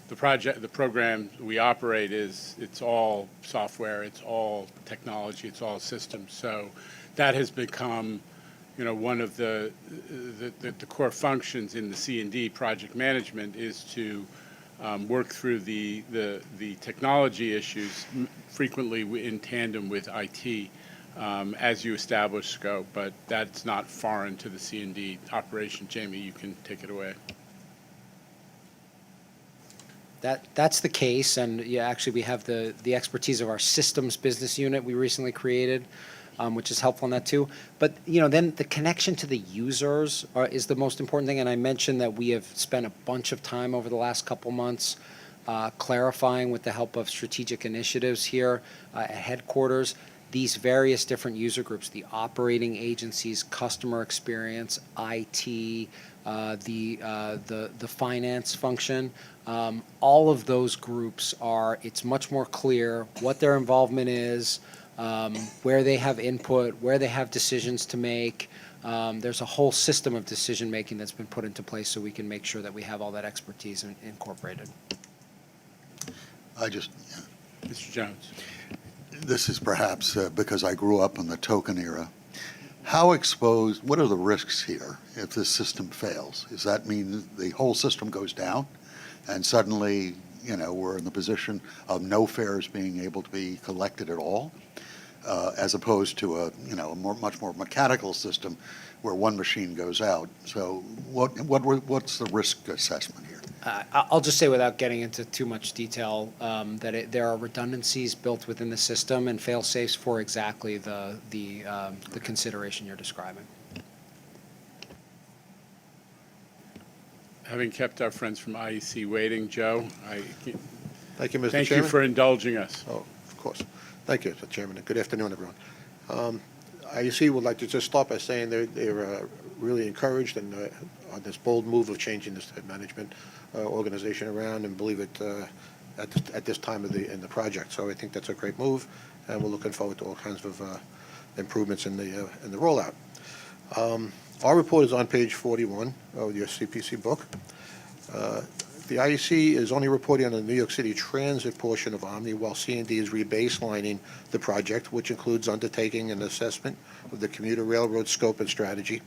the project, the program we operate is, it's all software, it's all technology, it's all systems. So that has become, one of the core functions in the C&D project management is to work through the technology issues, frequently in tandem with IT, as you establish scope, but that's not foreign to the C&D operation. Jamie, you can take it away. That's the case, and yeah, actually, we have the expertise of our systems business unit we recently created, which is helpful in that too. But then the connection to the users is the most important thing. And I mentioned that we have spent a bunch of time over the last couple months clarifying, with the help of strategic initiatives here at headquarters, these various different user groups: the operating agencies, customer experience, IT, the finance function. All of those groups it's much more clear what their involvement is, where they have input, where they have decisions to make. There's a whole system of decision-making that's been put into place so we can make sure that we have all that expertise incorporated. Mr. Jones. This is perhaps because I grew up in the token era. What are the risks here if this system fails? Does that mean the whole system goes down and suddenly, we're in the position of no fares being able to be collected at all, as opposed to a much more mechanical system where one machine goes out? So what's the risk assessment here? I'll just say, without getting into too much detail, that there are redundancies built within the system and fail-safes for exactly the consideration you're describing. Having kept our friends from IEC waiting, Joe, Thank you, Mr. Chairman. thank you for indulging us. Oh, of course. Thank you, Mr. Chairman, and good afternoon, everyone. IEC would like to just start by saying they're really encouraged on this bold move of changing this management organization around, and believe it at this time in the project. So I think that's a great move, and we're looking forward to all kinds of improvements in the rollout. Our report is on page 41 of your CPC book. The IEC is only reporting on the New York City Transit portion of Omni, while C&D is rebaselining the project, which includes undertaking an assessment of the commuter railroad scope and strategy.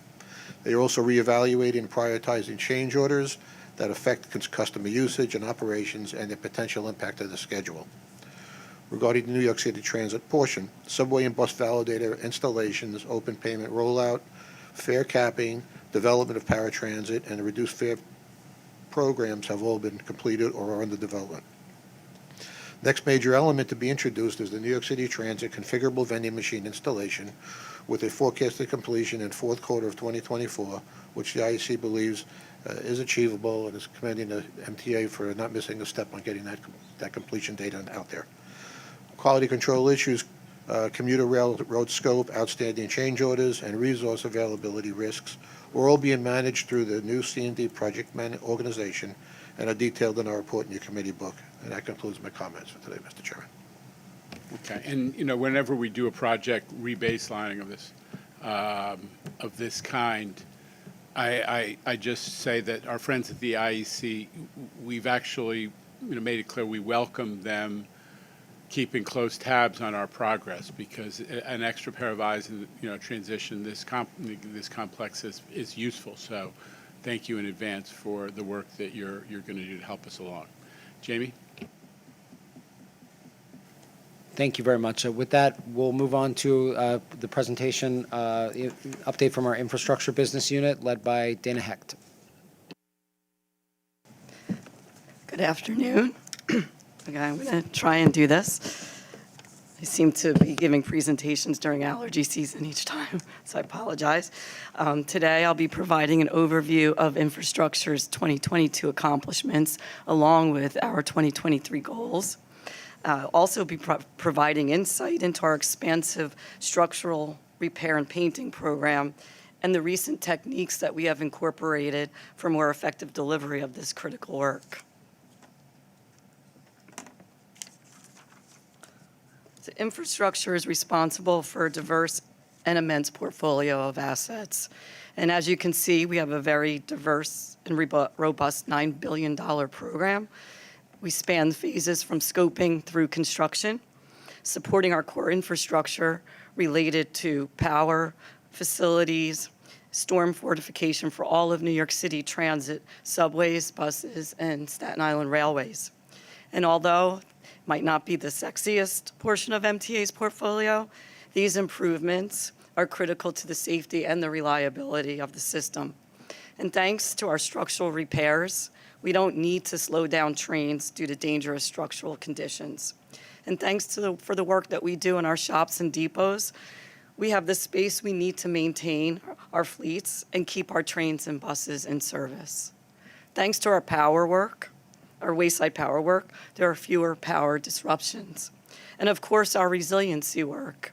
They are also reevaluating and prioritizing change orders that affect customer usage and operations and the potential impact of the schedule. Regarding the New York City Transit portion, subway and bus validator installations, open payment rollout, fare capping, development of paratransit, and reduced fare programs have all been completed or are under development. Next major element to be introduced is the New York City Transit configurable vending machine installation, with a forecasted completion in fourth quarter of 2024, which the IEC believes is achievable, and is commending the MTA for not missing a step on getting that completion date out there. Quality control issues, commuter railroad scope, outstanding change orders, and resource availability risks are all being managed through the new C&D project organization and are detailed in our report in your committee book. And that concludes my comments for today, Mr. Chairman. Okay, and whenever we do a project rebaselining of this kind, I just say that our friends at the IEC, we've actually made it clear we welcome them keeping close tabs on our progress, because an extra pair of eyes in transition this complex is useful. So thank you in advance for the work that you're going to do to help us along. Jamie? Thank you very much. With that, we'll move on to the presentation, update from our infrastructure business unit led by Dana Hecht. Good afternoon. Okay, I'm going to try and do this. I seem to be giving presentations during allergy season each time, so I apologize. Today, I'll be providing an overview of infrastructure's 2022 accomplishments, along with our 2023 goals. Also be providing insight into our expansive structural repair and painting program and the recent techniques that we have incorporated for more effective delivery of this critical work. The infrastructure is responsible for a diverse and immense portfolio of assets. And as you can see, we have a very diverse and robust $9 billion program. We span phases from scoping through construction, supporting our core infrastructure related to power, facilities, storm fortification for all of New York City transit, subways, buses, and Staten Island railways. And although might not be the sexiest portion of MTA's portfolio, these improvements are critical to the safety and the reliability of the system. And thanks to our structural repairs, we don't need to slow down trains due to dangerous structural conditions. And thanks for the work that we do in our shops and depots, we have the space we need to maintain our fleets and keep our trains and buses in service. Thanks to our power work, our wayside power work, there are fewer power disruptions. And of course, our resiliency work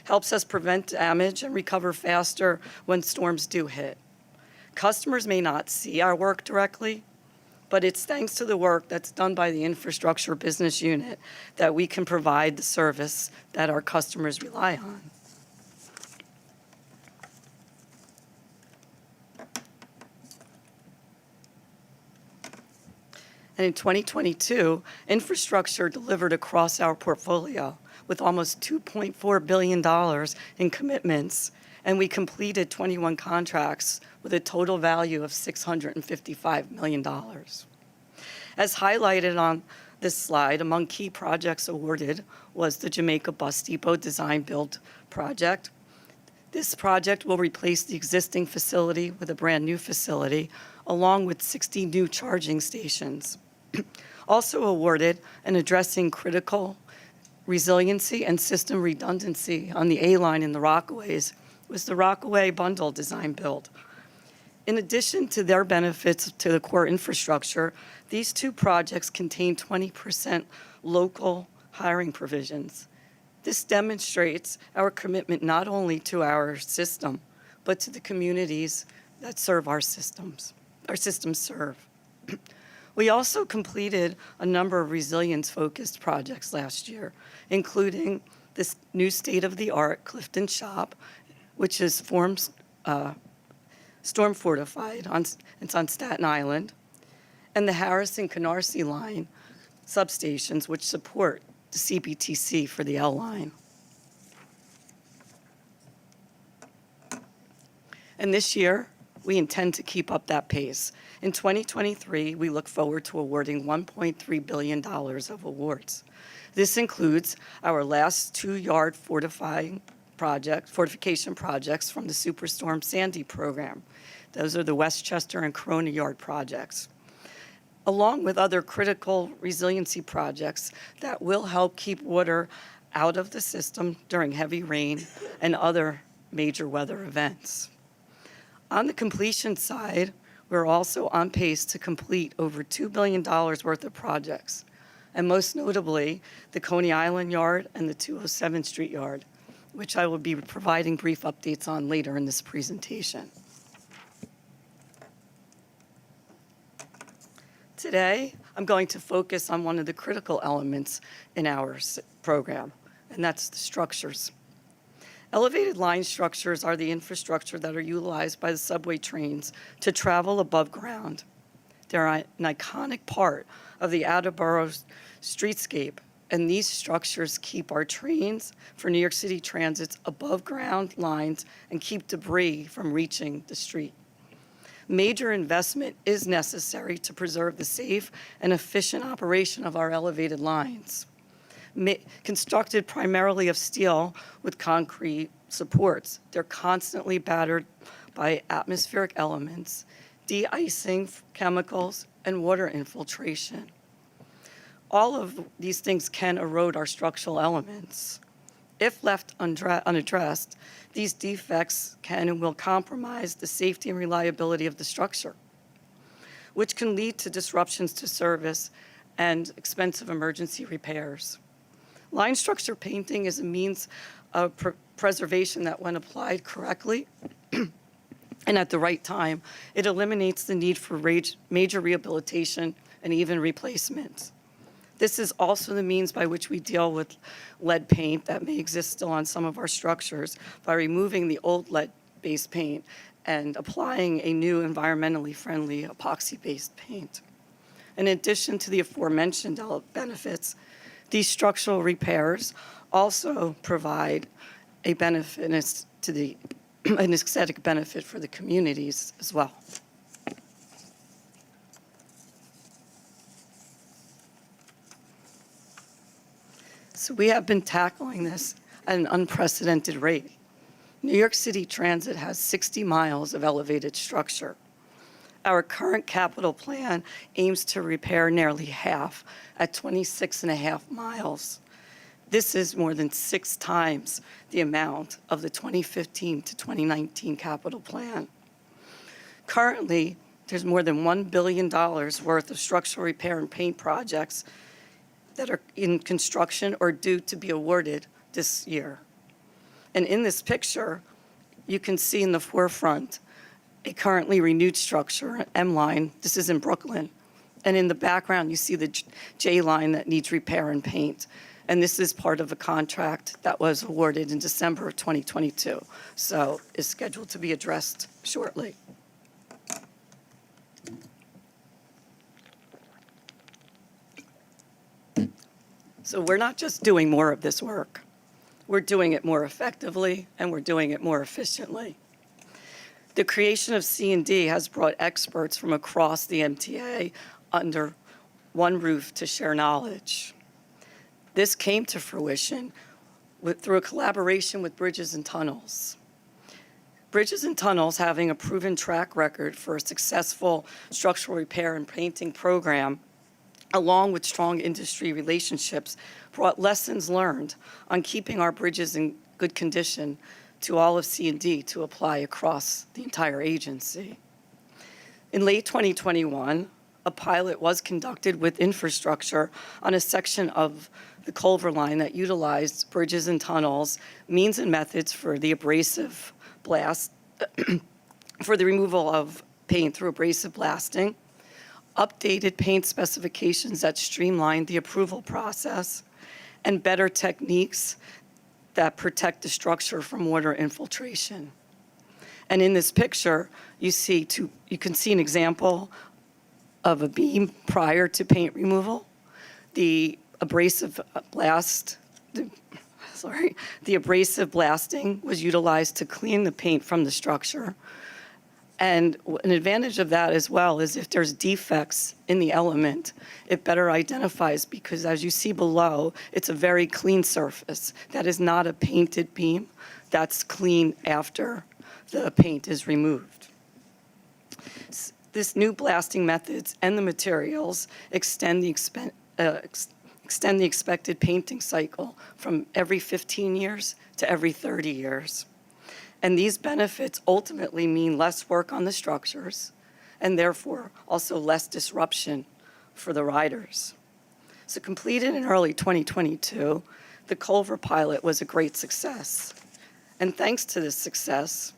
helps us prevent damage and recover faster when storms do hit. Customers may not see our work directly, but it's thanks to the work that's done by the infrastructure business unit that we can provide the service that our customers rely on. And in 2022, infrastructure delivered across our portfolio with almost $2.4 billion in commitments, and we completed 21 contracts with a total value of $655 million. As highlighted on this slide, among key projects awarded was the Jamaica Bus Depot Design Build project. This project will replace the existing facility with a brand new facility, along with 60 new charging stations. Also awarded and addressing critical resiliency and system redundancy on the A line in the Rockaways was the Rockaway Bundle Design Build. In addition to their benefits to the core infrastructure, these two projects contain 20% local hiring provisions. This demonstrates our commitment not only to our system, but to the communities that serve our systems serve. We also completed a number of resilience-focused projects last year, including this new state-of-the-art Clifton Shop, which is storm fortified. It's on Staten Island, and the Harris and Canarsie line substations, which support the CBTC for the L line. And this year, we intend to keep up that pace. In 2023, we look forward to awarding $1.3 billion of awards. This includes our last 2-yard fortification projects from the Superstorm Sandy program. Those are the Westchester and Corona Yard projects, along with other critical resiliency projects that will help keep water out of the system during heavy rain and other major weather events. On the completion side, we're also on pace to complete over $2 billion worth of projects, and most notably, the Coney Island Yard and the 207th Street Yard, which I will be providing brief updates on later in this presentation. Today, I'm going to focus on one of the critical elements in our program, and that's the structures. Elevated line structures are the infrastructure that are utilized by the subway trains to travel above ground. They're an iconic part of the outer borough streetscape, and these structures keep our trains for New York City Transit's above ground lines and keep debris from reaching the street. Major investment is necessary to preserve the safe and efficient operation of our elevated lines. Constructed primarily of steel with concrete supports, they're constantly battered by atmospheric elements, de-icing chemicals, and water infiltration. All of these things can erode our structural elements. If left unaddressed, these defects can and will compromise the safety and reliability of the structure, which can lead to disruptions to service and expensive emergency repairs. Line structure painting is a means of preservation that, when applied correctly and at the right time, it eliminates the need for major rehabilitation and even replacement. This is also the means by which we deal with lead paint that may exist still on some of our structures by removing the old lead-based paint and applying a new environmentally friendly epoxy-based paint. In addition to the aforementioned benefits, these structural repairs also provide a benefit to an aesthetic benefit for the communities as well. So we have been tackling this at an unprecedented rate. New York City Transit has 60 miles of elevated structure. Our current capital plan aims to repair nearly half at 26.5 miles. This is more than 6 times the amount of the 2015 to 2019 capital plan. Currently, there's more than $1 billion worth of structural repair and paint projects that are in construction or due to be awarded this year. And in this picture, you can see in the forefront a currently renewed structure, M-line. This is in Brooklyn. And in the background, you see the J-line that needs repair and paint. And this is part of a contract that was awarded in December of 2022. So is scheduled to be addressed shortly. So we're not just doing more of this work. We're doing it more effectively, and we're doing it more efficiently. The creation of C&D has brought experts from across the MTA under one roof to share knowledge. This came to fruition through a collaboration with Bridges and Tunnels. Bridges and Tunnels, having a proven track record for a successful structural repair and painting program, along with strong industry relationships, brought lessons learned on keeping our bridges in good condition to all of C&D to apply across the entire agency. In late 2021, a pilot was conducted with infrastructure on a section of the Culver Line that utilized Bridges and Tunnels means and methods for the abrasive blast, for the removal of paint through abrasive blasting, updated paint specifications that streamlined the approval process, and better techniques that protect the structure from water infiltration. And in this picture, you can see an example of a beam prior to paint removal. The abrasive blasting was utilized to clean the paint from the structure. And an advantage of that as well is if there's defects in the element, it better identifies, because as you see below, it's a very clean surface. That is not a painted beam. That's clean after the paint is removed. This new blasting methods and the materials extend the expected painting cycle from every 15 years to every 30 years. And these benefits ultimately mean less work on the structures and therefore also less disruption for the riders. So completed in early 2022, the Culver pilot was a great success. And thanks to this success,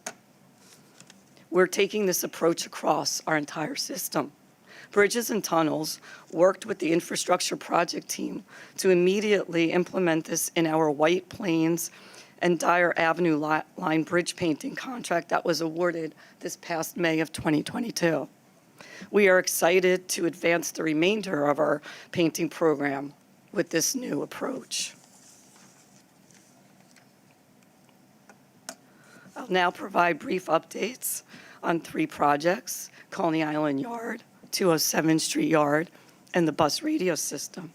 we're taking this approach across our entire system. Bridges and Tunnels worked with the infrastructure project team to immediately implement this in our White Plains and Dyer Avenue line bridge painting contract that was awarded this past May of 2022. We are excited to advance the remainder of our painting program with this new approach. I'll now provide brief updates on 3 projects: Coney Island Yard, 207 Street Yard, and the bus radio system.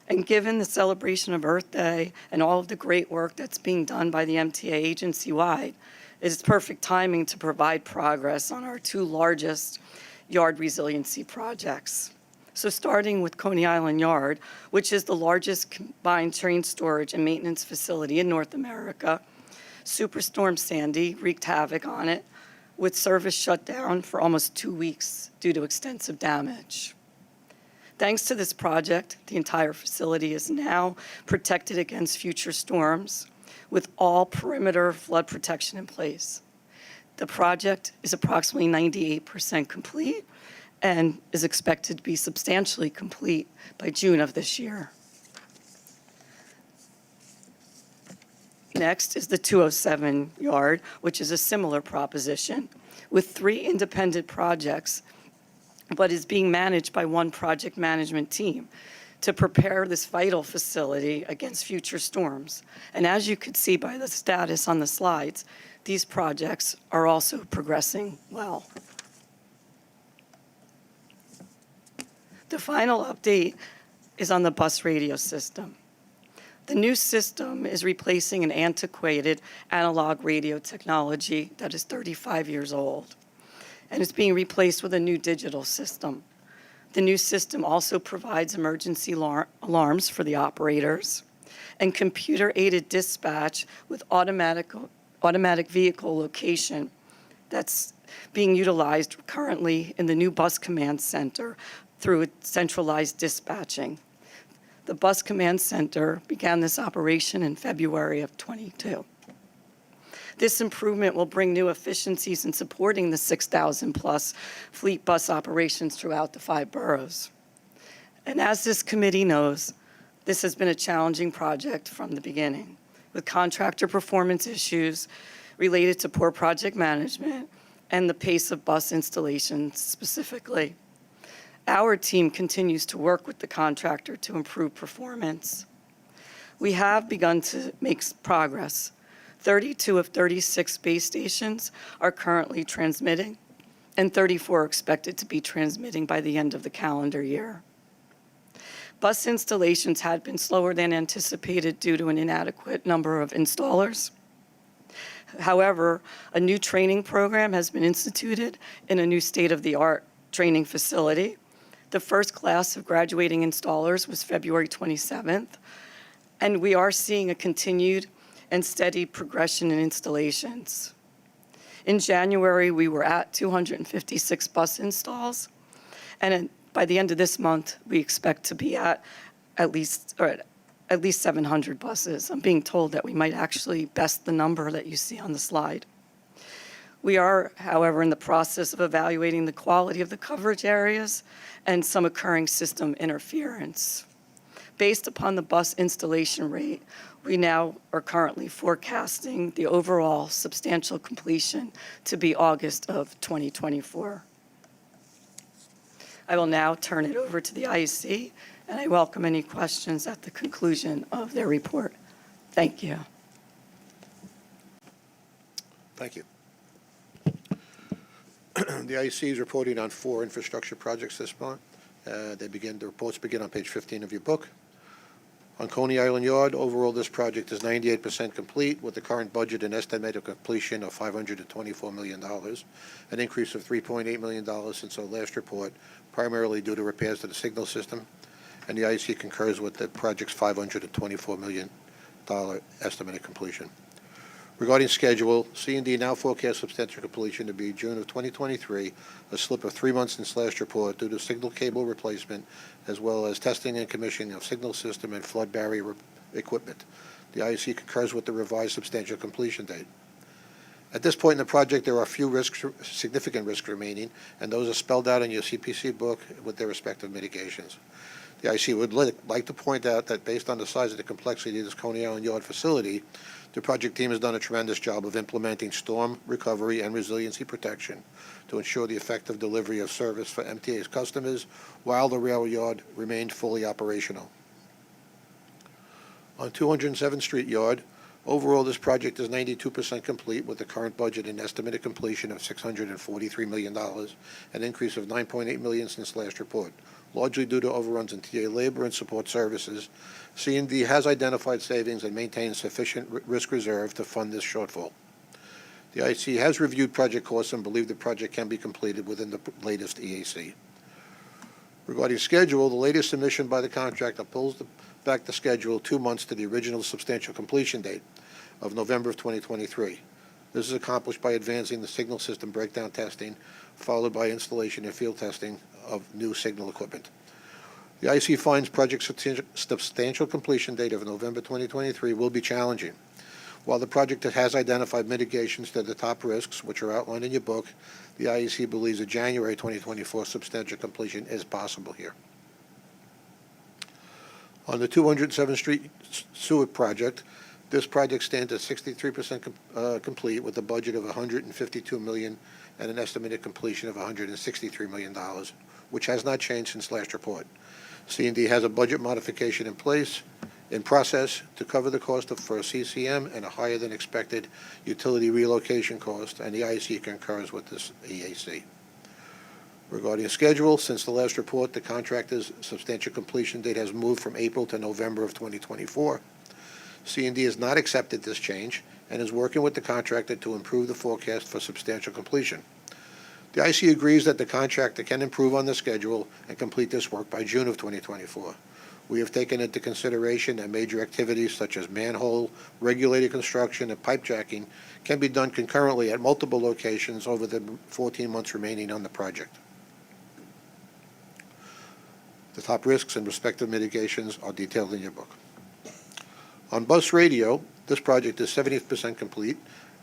And given the celebration of Earth Day and all of the great work that's being done by the MTA agency-wide, it's perfect timing to provide progress on our 2 largest yard resiliency projects. So starting with Coney Island Yard, which is the largest combined train storage and maintenance facility in North America, Superstorm Sandy wreaked havoc on it, with service shut down for almost 2 weeks due to extensive damage. Thanks to this project, the entire facility is now protected against future storms with all perimeter flood protection in place. The project is approximately 98% complete and is expected to be substantially complete by June of this year. Next is the 207 Yard, which is a similar proposition with 3 independent projects, but is being managed by one project management team to prepare this vital facility against future storms. And as you could see by the status on the slides, these projects are also progressing well. The final update is on the bus radio system. The new system is replacing an antiquated analog radio technology that is 35 years old, and it's being replaced with a new digital system. The new system also provides emergency alarms for the operators and computer-aided dispatch with automatic vehicle location that's being utilized currently in the new bus command center through centralized dispatching. The bus command center began this operation in February of '22. This improvement will bring new efficiencies in supporting the 6,000+ fleet bus operations throughout the 5 boroughs. And as this committee knows, this has been a challenging project from the beginning, with contractor performance issues related to poor project management and the pace of bus installations specifically. Our team continues to work with the contractor to improve performance. We have begun to make progress. 32 of 36 base stations are currently transmitting, and 34 are expected to be transmitting by the end of the calendar year. Bus installations had been slower than anticipated due to an inadequate number of installers. However, a new training program has been instituted in a new state-of-the-art training facility. The first class of graduating installers was February 27th, and we are seeing a continued and steady progression in installations. In January, we were at 256 bus installs, and by the end of this month, we expect to be at least 700 buses. I'm being told that we might actually best the number that you see on the slide. We are, however, in the process of evaluating the quality of the coverage areas and some occurring system interference. Based upon the bus installation rate, we now are currently forecasting the overall substantial completion to be August of 2024. I will now turn it over to the IEC, and I welcome any questions at the conclusion of their report. Thank you. Thank you. The IEC is reporting on 4 infrastructure projects this month. The reports begin on page 15 of your book. On Coney Island Yard, overall, this project is 98% complete with the current budget and estimated completion of $524 million, an increase of $3.8 million since our last report, primarily due to repairs to the signal system, and the IEC concurs with the project's $524 million estimated completion. Regarding schedule, C&D now forecasts substantial completion to be June of 2023, a slip of 3 months since last report due to signal cable replacement, as well as testing and commissioning of signal system and flood barrier equipment. The IEC concurs with the revised substantial completion date. At this point in the project, there are a few significant risks remaining, and those are spelled out in your CPC book with their respective mitigations. The IEC would like to point out that based on the size and the complexity of this Coney Island Yard facility, the project team has done a tremendous job of implementing storm recovery and resiliency protection to ensure the effective delivery of service for MTA's customers while the rail yard remained fully operational. On 207th Street Yard, Overall, this project is 92% complete with the current budget and estimated completion of $643 million, an increase of $9.8 million since last report. Largely due to overruns in TA labor and support services, C&D has identified savings and maintains sufficient risk reserve to fund this shortfall. The IC has reviewed project costs and believe the project can be completed within the latest EAC. Regarding schedule, the latest submission by the contractor pulls back the schedule 2 months to the original substantial completion date of November of 2023. This is accomplished by advancing the signal system breakdown testing, followed by installation and field testing of new signal equipment. The IC finds project substantial completion date of November 2023 will be challenging. While the project has identified mitigations to the top risks, which are outlined in your book, the IEC believes a January 2024 substantial completion is possible here. On the 207th Street sewer project, this project stands at 63% complete with a budget of $152 million and an estimated completion of $163 million, which has not changed since last report. C&D has a budget modification in process to cover the cost for a CCM and a higher than expected utility relocation cost, and the IEC concurs with this EAC. Regarding schedule, since the last report, the contractor's substantial completion date has moved from April to November of 2024. C&D has not accepted this change and is working with the contractor to improve the forecast for substantial completion. The IC agrees that the contractor can improve on the schedule and complete this work by June of 2024. We have taken into consideration that major activities such as manhole, regulated construction, and pipe jacking can be done concurrently at multiple locations over the 14 months remaining on the project. The top risks and respective mitigations are detailed in your book. On bus radio, this project is 70% complete.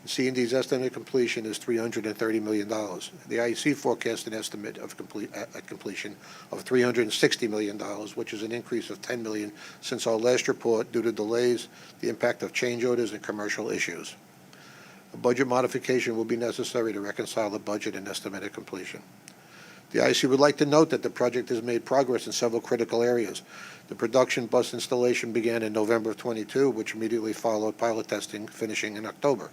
C&D's estimated completion is $330 million. The IEC forecast an estimate of completion of $360 million, which is an increase of $10 million since our last report due to delays, the impact of change orders, and commercial issues. A budget modification will be necessary to reconcile the budget and estimated completion. The IEC would like to note that the project has made progress in several critical areas. The production bus installation began in November of 22, which immediately followed pilot testing, finishing in October.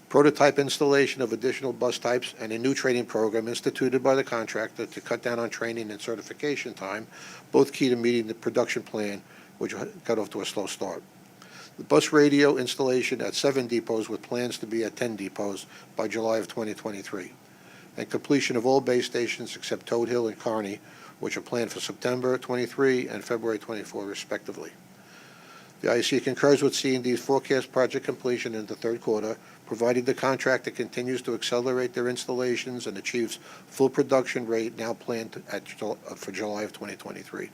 Prototype installation of additional bus types and a new training program instituted by the contractor to cut down on training and certification time, both key to meeting the production plan, which got off to a slow start. The bus radio installation at 7 depots with plans to be at 10 depots by July of 2023. And completion of all base stations except Toad Hill and Kearney, which are planned for September 23 and February 24 respectively. The IEC concurs with C&D's forecast project completion in the third quarter, provided the contractor continues to accelerate their installations and achieves full production rate now planned for July of 2023.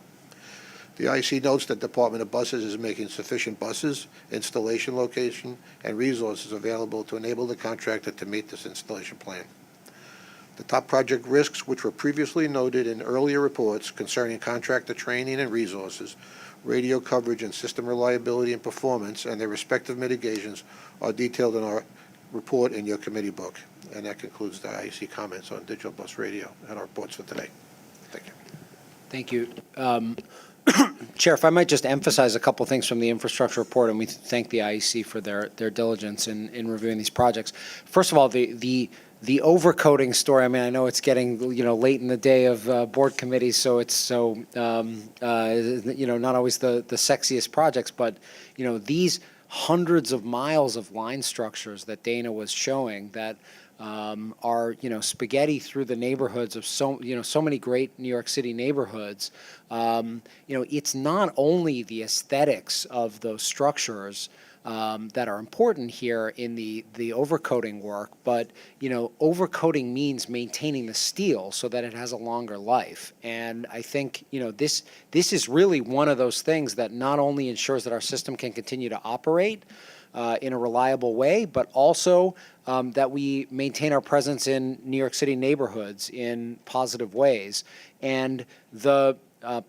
The IEC notes that Department of Buses is making sufficient buses, installation location, and resources available to enable the contractor to meet this installation plan. The top project risks, which were previously noted in earlier reports concerning contractor training and resources, radio coverage and system reliability and performance, and their respective mitigations, are detailed in our report in your committee book. And that concludes the IEC comments on digital bus radio and our reports for today. Thank you. Thank you. Chair, if I might just emphasize a couple things from the infrastructure report, and we thank the IEC for their diligence in reviewing these projects. First of all, the overcoating story, I mean, I know it's getting, late in the day of board committees, so it's not always the sexiest projects, but, these hundreds of miles of line structures that Dana was showing that are, spaghetti through the neighborhoods of so many great New York City neighborhoods. It's not only the aesthetics of those structures that are important here in the overcoating work, but overcoating means maintaining the steel so that it has a longer life. And I think this is really one of those things that not only ensures that our system can continue to operate in a reliable way, but also that we maintain our presence in New York City neighborhoods in positive ways. And the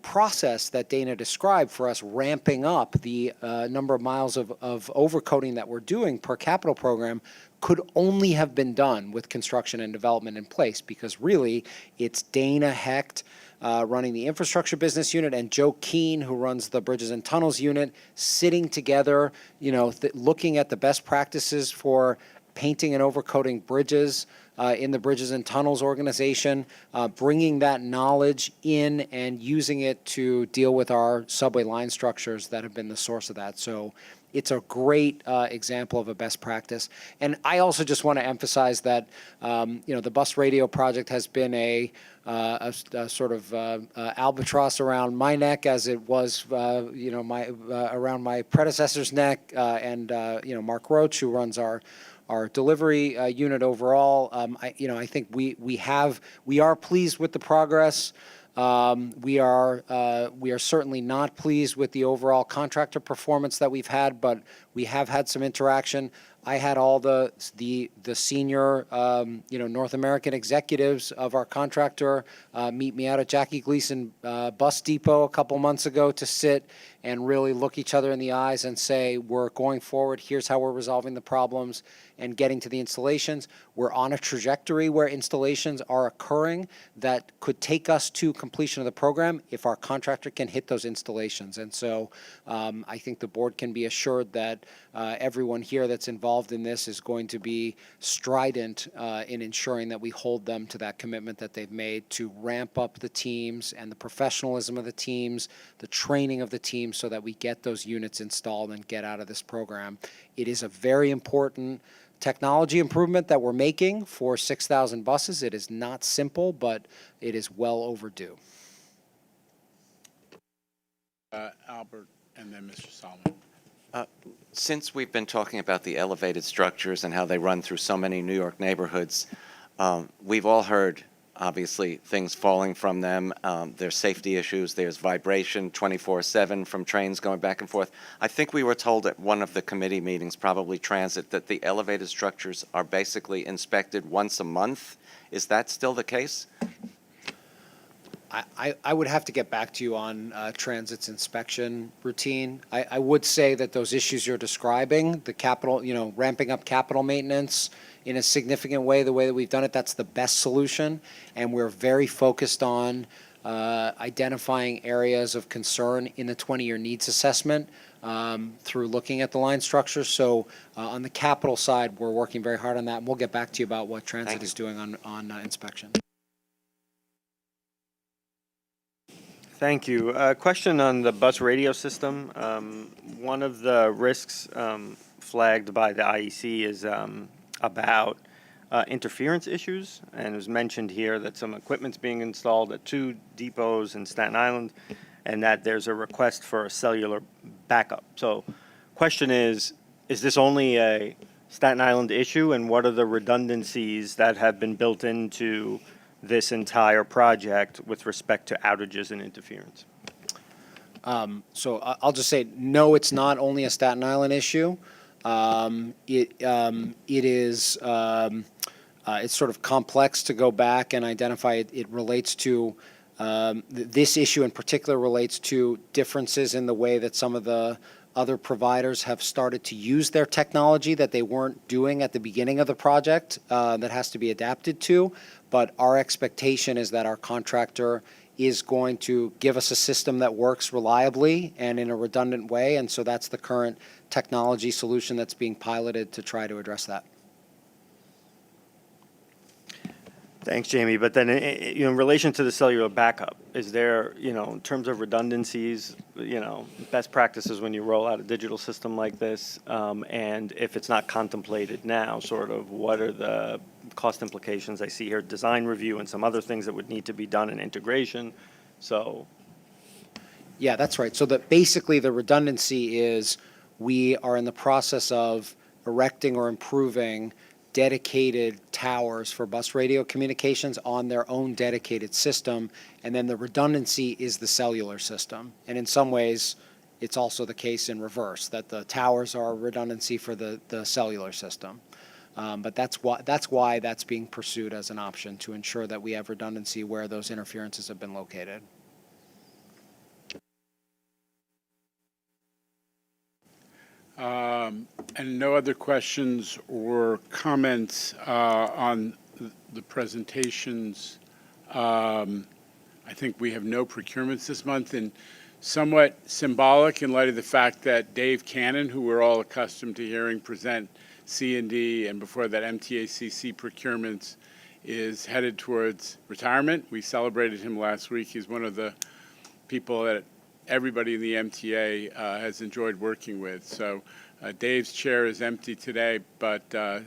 process that Dana described for us ramping up the number of miles of overcoating that we're doing per capital program could only have been done with construction and development in place, because really it's Dana Hecht running the infrastructure business unit and Joe Keene, who runs the bridges and tunnels unit, sitting together, looking at the best practices for painting and overcoating bridges in the Bridges and Tunnels organization, bringing that knowledge in and using it to deal with our subway line structures that have been the source of that. So it's a great example of a best practice. And I also just want to emphasize that, the bus radio project has been a sort of albatross around my neck, as it was, around my predecessor's neck, and Mark Roach, who runs our delivery unit overall. I think we are pleased with the progress. We are certainly not pleased with the overall contractor performance that we've had, but we have had some interaction. I had all the senior North American executives of our contractor meet me out at Jackie Gleason Bus Depot a couple months ago to sit and really look each other in the eyes and say, we're going forward, here's how we're resolving the problems and getting to the installations. We're on a trajectory where installations are occurring that could take us to completion of the program if our contractor can hit those installations. And so I think the board can be assured that everyone here that's involved in this is going to be strident in ensuring that we hold them to that commitment that they've made to ramp up the teams and the professionalism of the teams, the training of the teams, so that we get those units installed and get out of this program. It is a very important technology improvement that we're making for 6,000 buses. It is not simple, but it is well overdue. Albert, and then Mr. Solomon. Since we've been talking about the elevated structures and how they run through so many New York neighborhoods, we've all heard, obviously, things falling from them. There's safety issues. There's vibration 24/7 from trains going back and forth. I think we were told at one of the committee meetings, probably transit, that the elevated structures are basically inspected once a month. Is that still the case? I would have to get back to you on Transit's inspection routine. I would say that those issues you're describing, the capital, ramping up capital maintenance in a significant way, the way that we've done it, that's the best solution. And we're very focused on identifying areas of concern in the 20-year needs assessment through looking at the line structure. So on the capital side, we're working very hard on that. And we'll get back to you about what Transit is doing on inspection. Thank you. Question on the bus radio system. One of the risks flagged by the IEC is about interference issues, and it was mentioned here that some equipment's being installed at 2 depots in Staten Island, and that there's a request for a cellular backup. So question is this only a Staten Island issue, and what are the redundancies that have been built into this entire project with respect to outages and interference? So I'll just say, no, it's not only a Staten Island issue. It is it's sort of complex to go back and identify. It relates to this issue in particular relates to differences in the way that some of the other providers have started to use their technology that they weren't doing at the beginning of the project, that has to be adapted to. But our expectation is that our contractor is going to give us a system that works reliably and in a redundant way. And so that's the current technology solution that's being piloted to try to address that. Thanks, Jamie. But then, in relation to the cellular backup, is there, in terms of redundancies, best practices when you roll out a digital system like this, and if it's not contemplated now, sort of what are the cost implications? I see here design review and some other things that would need to be done in integration. So, yeah, that's right. So that basically the redundancy is we are in the process of erecting or improving dedicated towers for bus radio communications on their own dedicated system, and then the redundancy is the cellular system. And in some ways, it's also the case in reverse, that the towers are redundancy for the cellular system. But that's why that's being pursued as an option, to ensure that we have redundancy where those interferences have been located. And no other questions or comments on the presentations. I think we have no procurements this month, and somewhat symbolic in light of the fact that Dave Cannon, who we're all accustomed to hearing present C&D and before that MTACC procurements, is headed towards retirement. We celebrated him last week. He's one of the people that everybody in the MTA has enjoyed working with. So Dave's chair is empty today, but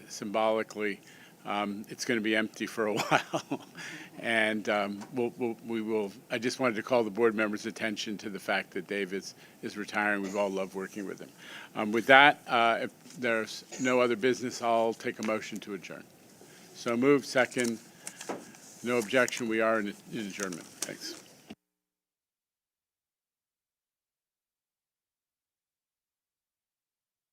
symbolically, it's going to be empty for a while. And we will, I just wanted to call the board members' attention to the fact that Dave is retiring. We've all loved working with him. With that, if there's no other business, I'll take a motion to adjourn. So moved, second. No objection. We are in adjournment. Thanks.